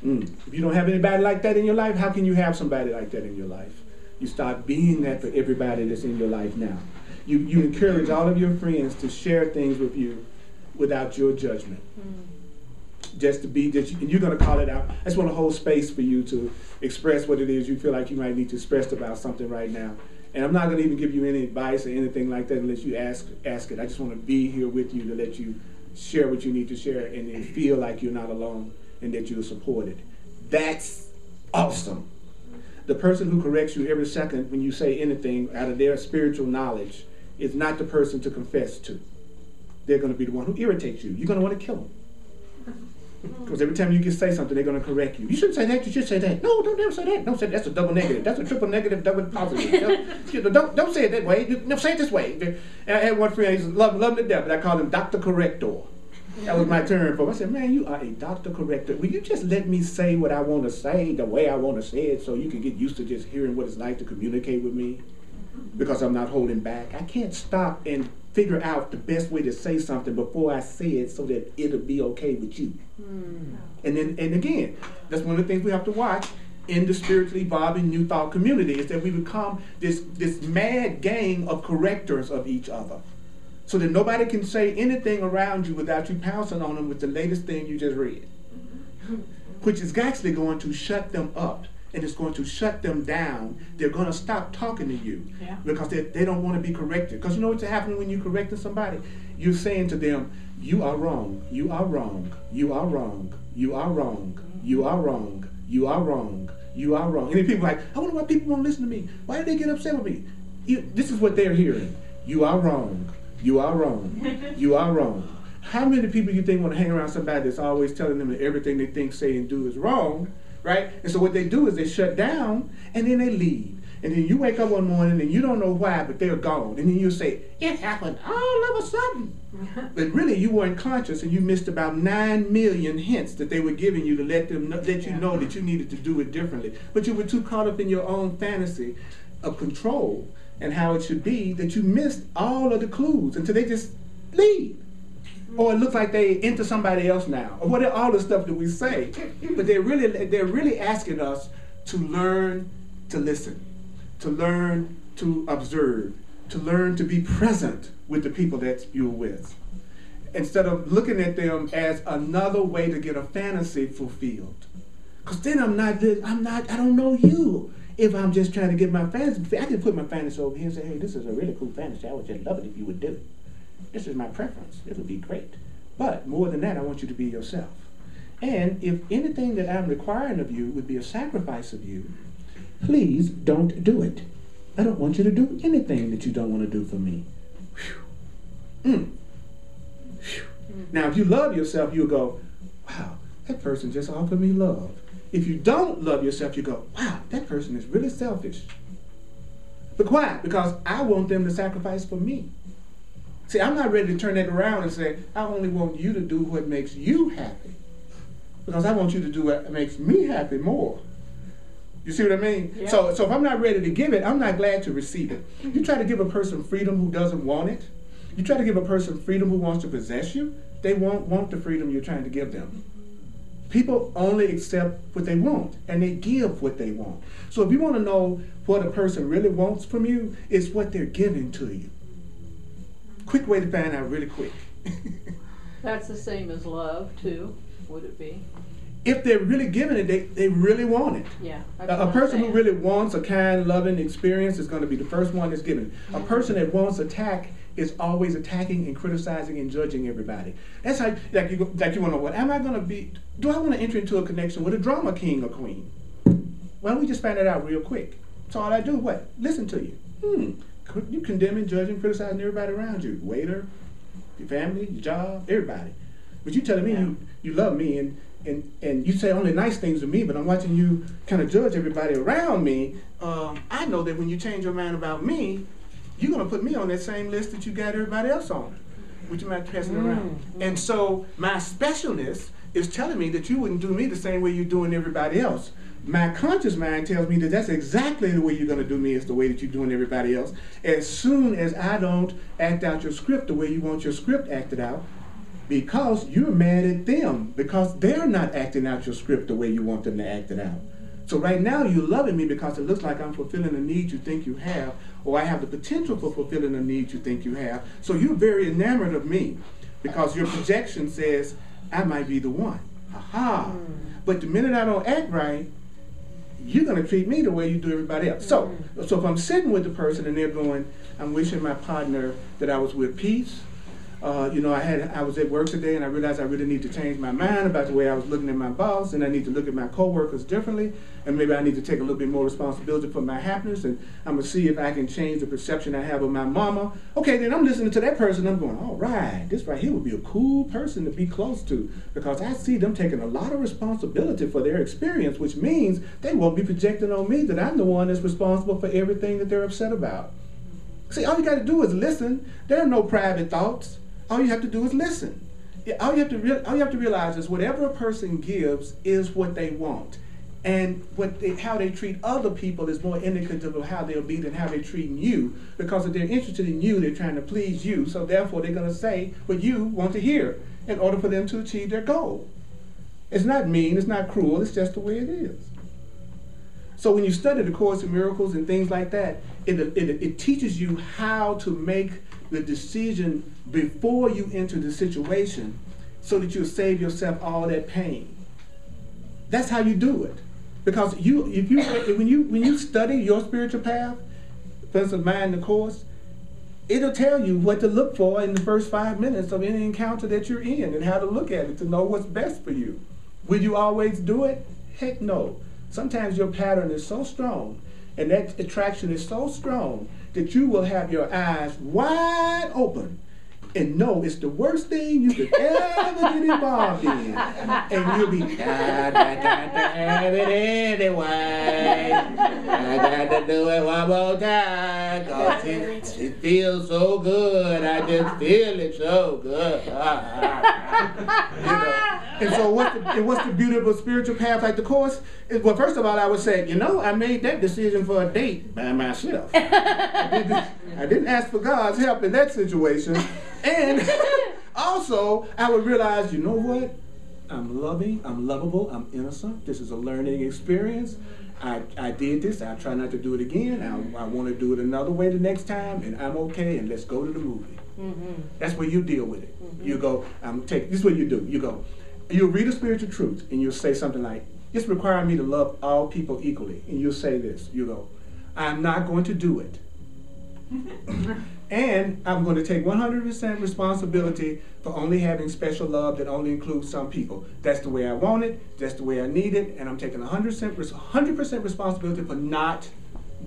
you. If you don't have anybody like that in your life, how can you have somebody like that in your life? You start being that for everybody that's in your life now. You encourage all of your friends to share things with you without your judgment. Just to be, and you're going to call it out. I just want to hold space for you to express what it is you feel like you might need to express about something right now. And I'm not going to even give you any advice or anything like that unless you ask it. I just want to be here with you to let you share what you need to share and then feel like you're not alone and that you're supported. That's awesome. The person who corrects you every second when you say anything out of their spiritual knowledge is not the person to confess to. They're going to be the one who irritates you. You're going to want to kill them. Because every time you can say something, they're going to correct you. You shouldn't say that, you should say that. No, don't ever say that. Don't say that's a double negative. That's a triple negative, double positive. Don't say it that way. No, say it this way. And I had one friend, he loved him to death, but I called him Dr. Corrector. That was my term for him. I said, man, you are a Dr. Corrector. Will you just let me say what I want to say the way I want to say it so you can get used to just hearing what it's like to communicate with me? Because I'm not holding back. I can't stop and figure out the best way to say something before I say it so that it'll be okay with you. And again, that's one of the things we have to watch in the spiritually evolving New Thought community, is that we become this mad gang of correctors of each other, so that nobody can say anything around you without you pouncing on them with the latest thing you just read, which is actually going to shut them up. And it's going to shut them down. They're going to stop talking to you because they don't want to be corrected. Because you know what's happening when you're correcting somebody? You're saying to them, you are wrong, you are wrong, you are wrong, you are wrong, you are wrong, you are wrong, you are wrong. And then people are like, I wonder why people won't listen to me. Why do they get upset with me? This is what they're hearing. You are wrong, you are wrong, you are wrong. How many people you think want to hang around somebody that's always telling them that everything they think, say, and do is wrong? Right? And so what they do is they shut down and then they leave. And then you wake up one morning and you don't know why, but they're gone. And then you say, it happened all of a sudden. But really, you weren't conscious, and you missed about 9 million hints that they were giving you to let you know that you needed to do it differently. But you were too caught up in your own fantasy of control and how it should be that you missed all of the clues until they just leave. Or it looks like they into somebody else now, or what all the stuff that we say. But they're really asking us to learn to listen, to learn to observe, to learn to be present with the people that you're with, instead of looking at them as another way to get a fantasy fulfilled. Because then I don't know you. If I'm just trying to get my fantasy, I can put my fantasy over here and say, hey, this is a really cool fantasy. I would just love it if you would do it. This is my preference. It would be great. But more than that, I want you to be yourself. And if anything that I'm requiring of you would be a sacrifice of you, please don't do it. I don't want you to do anything that you don't want to do for me. Now, if you love yourself, you'll go, wow, that person just offered me love. If you don't love yourself, you go, wow, that person is really selfish. But why? Because I want them to sacrifice for me. See, I'm not ready to turn that around and say, I only want you to do what makes you happy. Because I want you to do what makes me happy more. You see what I mean? Yeah. So if I'm not ready to give it, I'm not glad to receive it. You try to give a person freedom who doesn't want it. You try to give a person freedom who wants to possess you. They won't want the freedom you're trying to give them. People only accept what they want, and they give what they want. So if you want to know what a person really wants from you, it's what they're giving to you. Quick way to find out really quick. That's the same as love, too, would it be? If they're really giving it, they really want it. Yeah. A person who really wants a kind, loving experience is going to be the first one that's giving it. A person that wants attack is always attacking and criticizing and judging everybody. That's how, like you want to know, what am I going to be? Do I want to enter into a connection with a drama king or queen? Why don't we just find that out real quick? So all I do, what? Listen to you. You condemning, judging, criticizing everybody around you. Waiter, your family, your job, everybody. But you telling me you love me and you say only nice things to me, but I'm watching you kind of judge everybody around me. I know that when you change your mind about me, you're going to put me on that same list that you got everybody else on, which you might pass it around. And so my specialness is telling me that you wouldn't do me the same way you're doing everybody else. My conscious mind tells me that that's exactly the way you're going to do me, is the way that you're doing everybody else. As soon as I don't act out your script the way you want your script acted out, because you're mad at them, because they're not acting out your script the way you want them to act it out. So right now you're loving me because it looks like I'm fulfilling a need you think you have, or I have the potential for fulfilling a need you think you have. So you're very enamored of me because your projection says, I might be the one. Aha! But the minute I don't act right, you're going to treat me the way you do everybody else. So if I'm sitting with the person and they're going, I'm wishing my partner that I was with peace. I was at work today and I realized I really need to change my mind about the way I was looking at my boss, and I need to look at my coworkers differently, and maybe I need to take a little bit more responsibility for my happiness, and I'm going to see if I can change the perception I have of my mama. Okay, then I'm listening to that person, I'm going, all right, this right here would be a cool person to be close to, because I see them taking a lot of responsibility for their experience, which means they won't be projecting on me that I'm the one that's responsible for everything that they're upset about. See, all you got to do is listen. There are no private thoughts. All you have to do is listen. All you have to realize is whatever a person gives is what they want, and how they treat other people is more indicative of how they'll be than how they're treating you. Because if they're interested in you, they're trying to please you. So therefore, they're going to say what you want to hear in order for them to achieve their goal. It's not mean. It's not cruel. It's just the way it is. So when you study the Course in Miracles and things like that, it teaches you how to make the decision before you enter the situation so that you'll save yourself all that pain. That's how you do it. Because when you study your spiritual path, for instance, mine, the Course, it'll tell you what to look for in the first 5 minutes of any encounter that you're in and how to look at it to know what's best for you. Will you always do it? Heck no. Sometimes your pattern is so strong and that attraction is so strong that you will have your eyes wide open and know it's the worst thing you could ever get involved in. And you'll be, I got to have it anyway. I got to do it one more time, because it feels so good. I just feel it so good. You know. And so what's the beauty of a spiritual path like the Course? Well, first of all, I would say, I made that decision for a date by myself. I didn't ask for God's help in that situation. And also, I would realize, you know what? I'm loving, I'm lovable, I'm innocent. This is a learning experience. I did this. I try not to do it again. I want to do it another way the next time, and I'm okay, and let's go to the movie. That's where you deal with it. You go, this is what you do. You go, you'll read a spiritual truth, and you'll say something like, it's requiring me to love all people equally. And you'll say this, you go, I'm not going to do it. And I'm going to take 100% responsibility for only having special love that only includes some people. That's the way I want it, that's the way I need it, and I'm taking 100% responsibility for not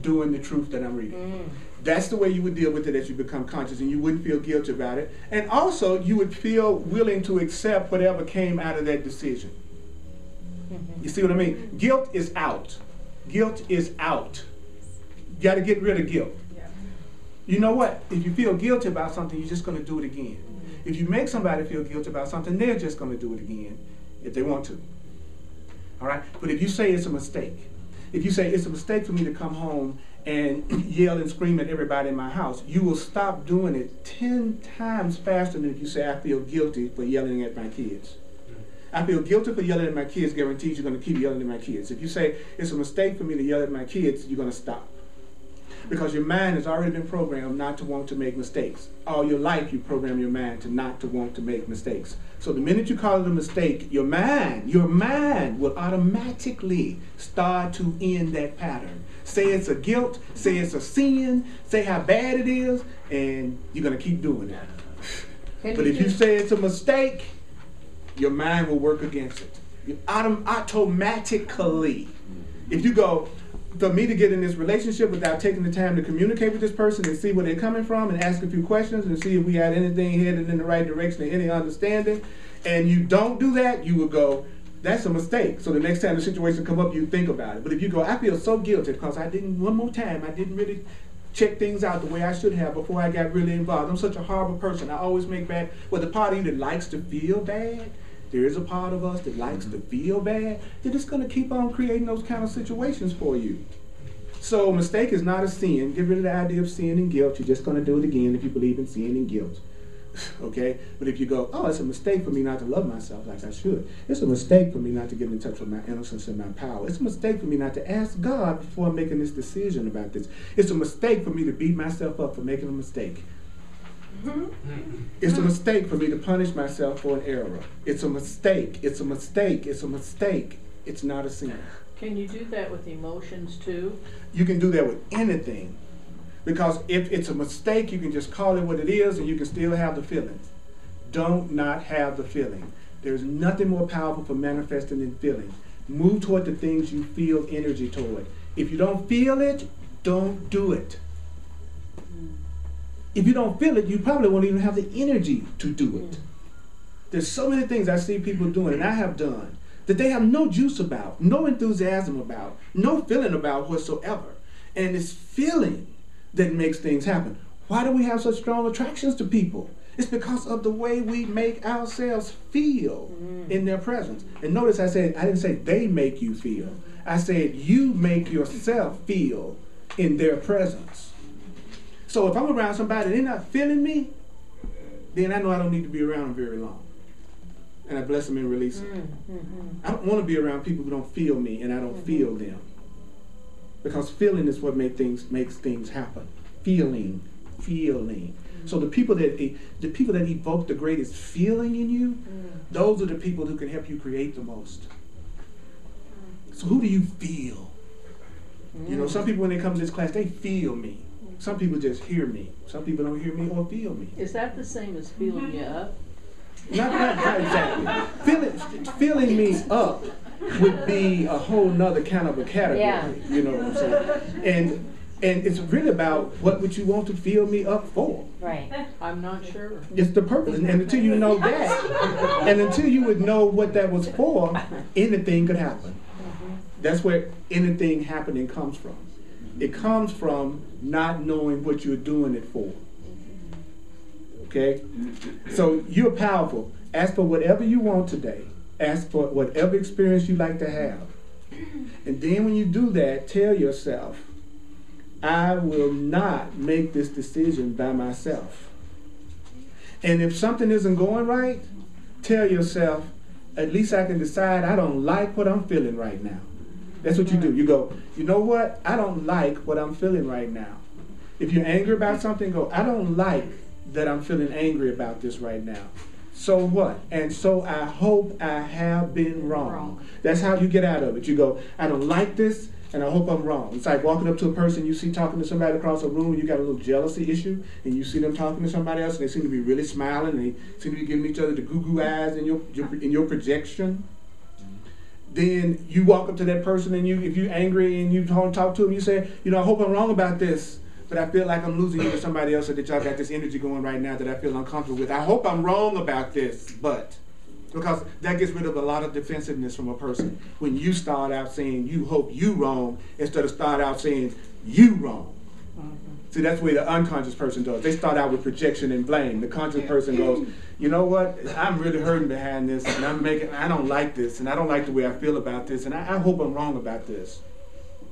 doing the truth that I'm reading. That's the way you would deal with it as you become conscious, and you wouldn't feel guilty about it. And also, you would feel willing to accept whatever came out of that decision. You see what I mean? Guilt is out. Guilt is out. You got to get rid of guilt. You know what? If you feel guilty about something, you're just going to do it again. If you make somebody feel guilty about something, they're just going to do it again if they want to. All right? But if you say it's a mistake, if you say it's a mistake for me to come home and yell and scream at everybody in my house, you will stop doing it 10 times faster than if you say I feel guilty for yelling at my kids. I feel guilty for yelling at my kids guarantees you're going to keep yelling at my kids. If you say it's a mistake for me to yell at my kids, you're going to stop. Because your mind has already been programmed not to want to make mistakes. All your life you program your mind to not to want to make mistakes. So the minute you call it a mistake, your mind will automatically start to end that pattern. Say it's a guilt, say it's a sin, say how bad it is, and you're going to keep doing that. But if you say it's a mistake, your mind will work against it. Automatically. If you go, for me to get in this relationship without taking the time to communicate with this person and see where they're coming from and ask a few questions and see if we had anything headed in the right direction and any understanding, and you don't do that, you will go, that's a mistake. So the next time the situation come up, you think about it. But if you go, I feel so guilty because I didn't really check things out the way I should have before I got really involved. I'm such a horrible person. I always make bad. Well, the part of you that likes to feel bad, there is a part of us that likes to feel bad. They're just going to keep on creating those kind of situations for you. So mistake is not a sin. Get rid of the idea of sin and guilt. You're just going to do it again if you believe in sin and guilt. Okay? But if you go, oh, it's a mistake for me not to love myself like I should. It's a mistake for me not to get in touch with my innocence and my power. It's a mistake for me not to ask God before making this decision about this. It's a mistake for me to beat myself up for making a mistake. It's a mistake for me to punish myself for an error. It's a mistake. It's a mistake. It's a mistake. It's not a sin. Can you do that with emotions too? You can do that with anything. Because if it's a mistake, you can just call it what it is and you can still have the feeling. Don't not have the feeling. There's nothing more powerful for manifesting than feeling. Move toward the things you feel energy toward. If you don't feel it, don't do it. If you don't feel it, you probably won't even have the energy to do it. There's so many things I see people doing, and I have done, that they have no juice about, no enthusiasm about, no feeling about whatsoever. And it's feeling that makes things happen. Why do we have such strong attractions to people? It's because of the way we make ourselves feel in their presence. And notice I didn't say they make you feel. I said you make yourself feel in their presence. So if I'm around somebody and they're not feeling me, then I know I don't need to be around them very long. And I bless them and release them. I don't want to be around people who don't feel me and I don't feel them. Because feeling is what makes things happen. Feeling. So the people that evoke the greatest feeling in you, those are the people who can help you create the most. So who do you feel? You know, some people when they come to this class, they feel me. Some people just hear me. Some people don't hear me or feel me. Is that the same as feeling you up? Not exactly. Feeling me up would be a whole nother kind of a category. Yeah. You know what I'm saying? And it's really about what would you want to feel me up for? Right. I'm not sure. It's the purpose. And until you know that, and until you would know what that was for, anything could happen. That's where anything happening comes from. It comes from not knowing what you're doing it for. Okay? So you're powerful. Ask for whatever you want today. Ask for whatever experience you like to have. And then when you do that, tell yourself, I will not make this decision by myself. And if something isn't going right, tell yourself, at least I can decide I don't like what I'm feeling right now. That's what you do. You go, you know what? I don't like what I'm feeling right now. If you're angry about something, go, I don't like that I'm feeling angry about this right now. So what? And so I hope I have been wrong. That's how you get out of it. You go, I don't like this, and I hope I'm wrong. It's like walking up to a person you see talking to somebody across a room, and you got a little jealousy issue, and you see them talking to somebody else, and they seem to be really smiling, and they seem to be giving each other the goo-goo eyes in your projection. Then you walk up to that person, and if you're angry and you don't talk to them, you say, I hope I'm wrong about this, but I feel like I'm losing you to somebody else, or that y'all got this energy going right now that I feel uncomfortable with. I hope I'm wrong about this, but... Because that gets rid of a lot of defensiveness from a person. When you start out saying you hope you wrong, instead of start out saying you wrong. See, that's where the unconscious person does. They start out with projection and blame. The conscious person goes, you know what? I'm really hurting behind this, and I don't like this, and I don't like the way I feel about this, and I hope I'm wrong about this.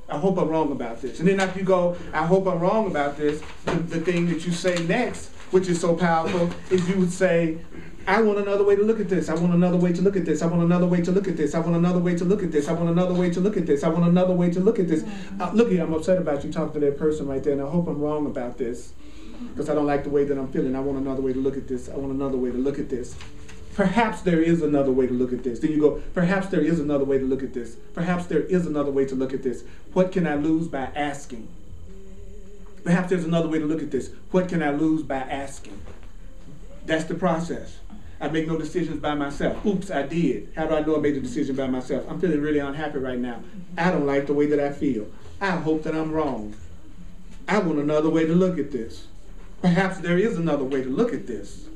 I hope I'm wrong about this. And then after you go, I hope I'm wrong about this, the thing that you say next, which is so powerful, is you would say, I want another way to look at this. I want another way to look at this. I want another way to look at this. I want another way to look at this. I want another way to look at this. I want another way to look at this. Look here, I'm upset about you talking to that person right there, and I hope I'm wrong about this because I don't like the way that I'm feeling. I want another way to look at this. I want another way to look at this. Perhaps there is another way to look at this. Then you go, perhaps there is another way to look at this. Perhaps there is another way to look at this. What can I lose by asking? Perhaps there's another way to look at this. What can I lose by asking? That's the process. I make no decisions by myself. Oops, I did. How do I know I made the decision by myself? I'm feeling really unhappy right now. I don't like the way that I feel. I hope that I'm wrong. I want another way to look at this. Perhaps there is another way to look at this.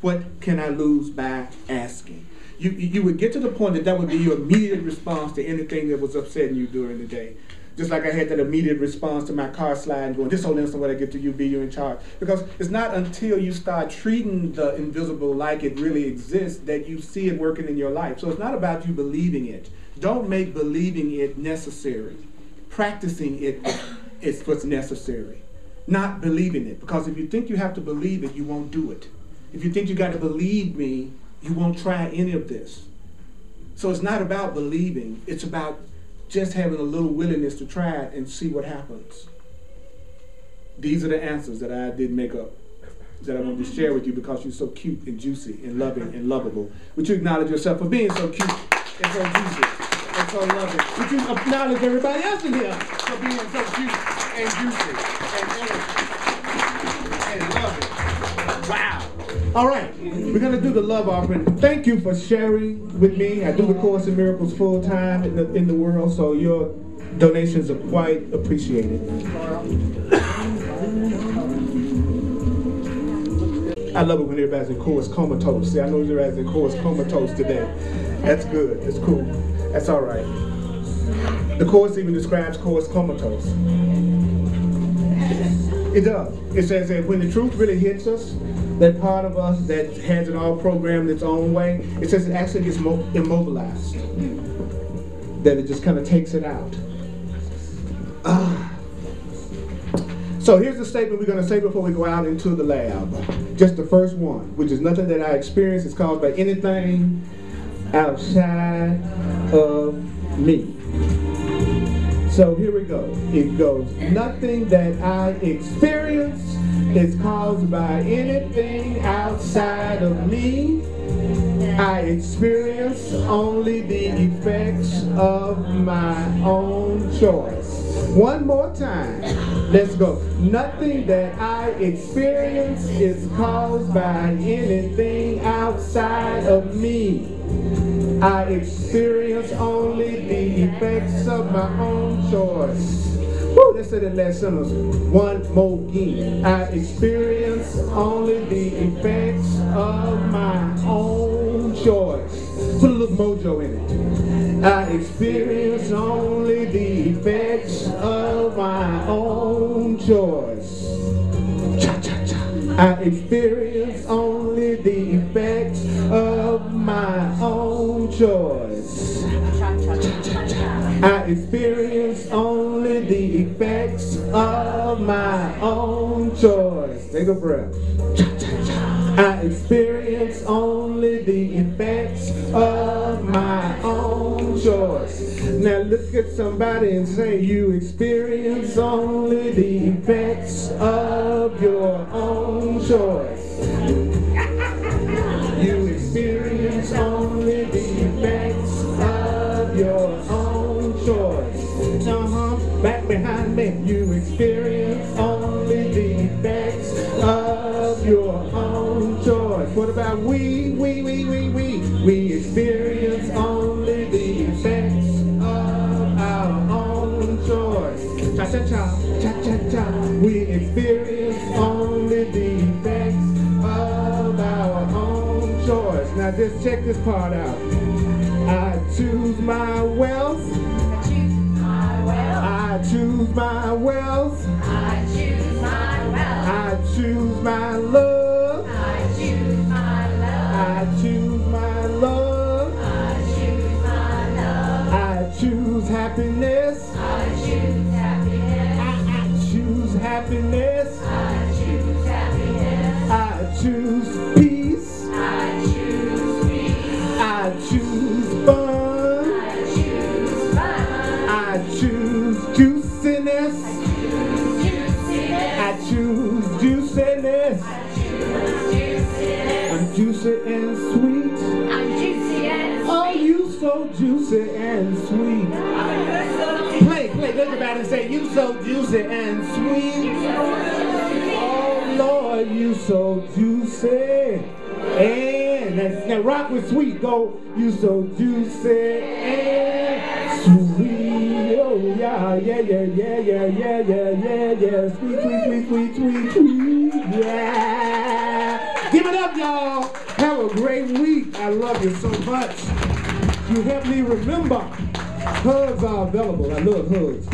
What can I lose by asking? You would get to the point that would be your immediate response to anything that was upsetting you during the day. Just like I had that immediate response to my car sliding going, this whole instant what I get to you, be you in charge. Because it's not until you start treating the invisible like it really exists that you see it working in your life. So it's not about you believing it. Don't make believing it necessary. Practicing it is what's necessary. Not believing it. Because if you think you have to believe it, you won't do it. If you think you got to believe me, you won't try any of this. So it's not about believing. It's about just having a little willingness to try it and see what happens. These are the answers that I didn't make up, that I wanted to share with you because you're so cute and juicy and loving and lovable. Would you acknowledge yourself for being so cute and so juicy and so loving? Would you acknowledge everybody else in here for being so cute and juicy and innocent and loving? Wow. All right, we're going to do the love offering. Thank you for sharing with me. I do the Course in Miracles full time in the world, so your donations are quite appreciated. I love it when everybody's in Course comatose. See, I know everybody's in Course comatose today. That's good. That's cool. That's all right. The Course even describes Course comatose. It does. It says that when the truth really hits us, that part of us that has it all programmed its own way, it says it actually gets immobilized. That it just kind of takes it out. So here's the statement we're going to say before we go out into the lab. Just the first one, which is nothing that I experience is caused by anything outside of me. So here we go. It goes, nothing that I experience is caused by anything outside of me. I experience only the effects of my own choice. One more time. Let's go. Nothing that I experience is caused by anything outside of me. I experience only the effects of my own choice. Woo, let's say that last sentence one more again. I experience only the effects of my own choice. Put a little mojo in it. I experience only the effects of my own choice. Cha-cha-cha. I experience only the effects of my own choice. I experience only the effects of my own choice. Take a breath. I experience only the effects of my own choice. Now look at somebody and say, you experience only the effects of your own choice. You experience only the effects of your own choice. Back behind me. You experience only the effects of your own choice. What about we? We experience only the effects of our own choice. Cha-cha-cha, cha-cha-cha. We experience only the effects of our own choice. Now just check this part out. I choose my wealth. I choose my wealth. I choose my wealth. I choose my love. I choose my love. I choose my love. I choose my love. I choose happiness. I choose happiness. I choose happiness. I choose happiness. I choose peace. I choose peace. I choose fun. I choose fun. I choose juiciness. Juiciness. I choose juiciness. I choose juiciness. I'm juicy and sweet. I'm juicy and Oh, you so juicy and sweet. Play, look about it and say, you so juicy and sweet. Oh, Lord, you so juicy. And now rock with sweet. Go, you so juicy and sweet. Oh, yeah. Sweet. Yeah. Give it up, y'all. Have a great week. I love you so much. You help me remember. Hugs are available. I love hugs.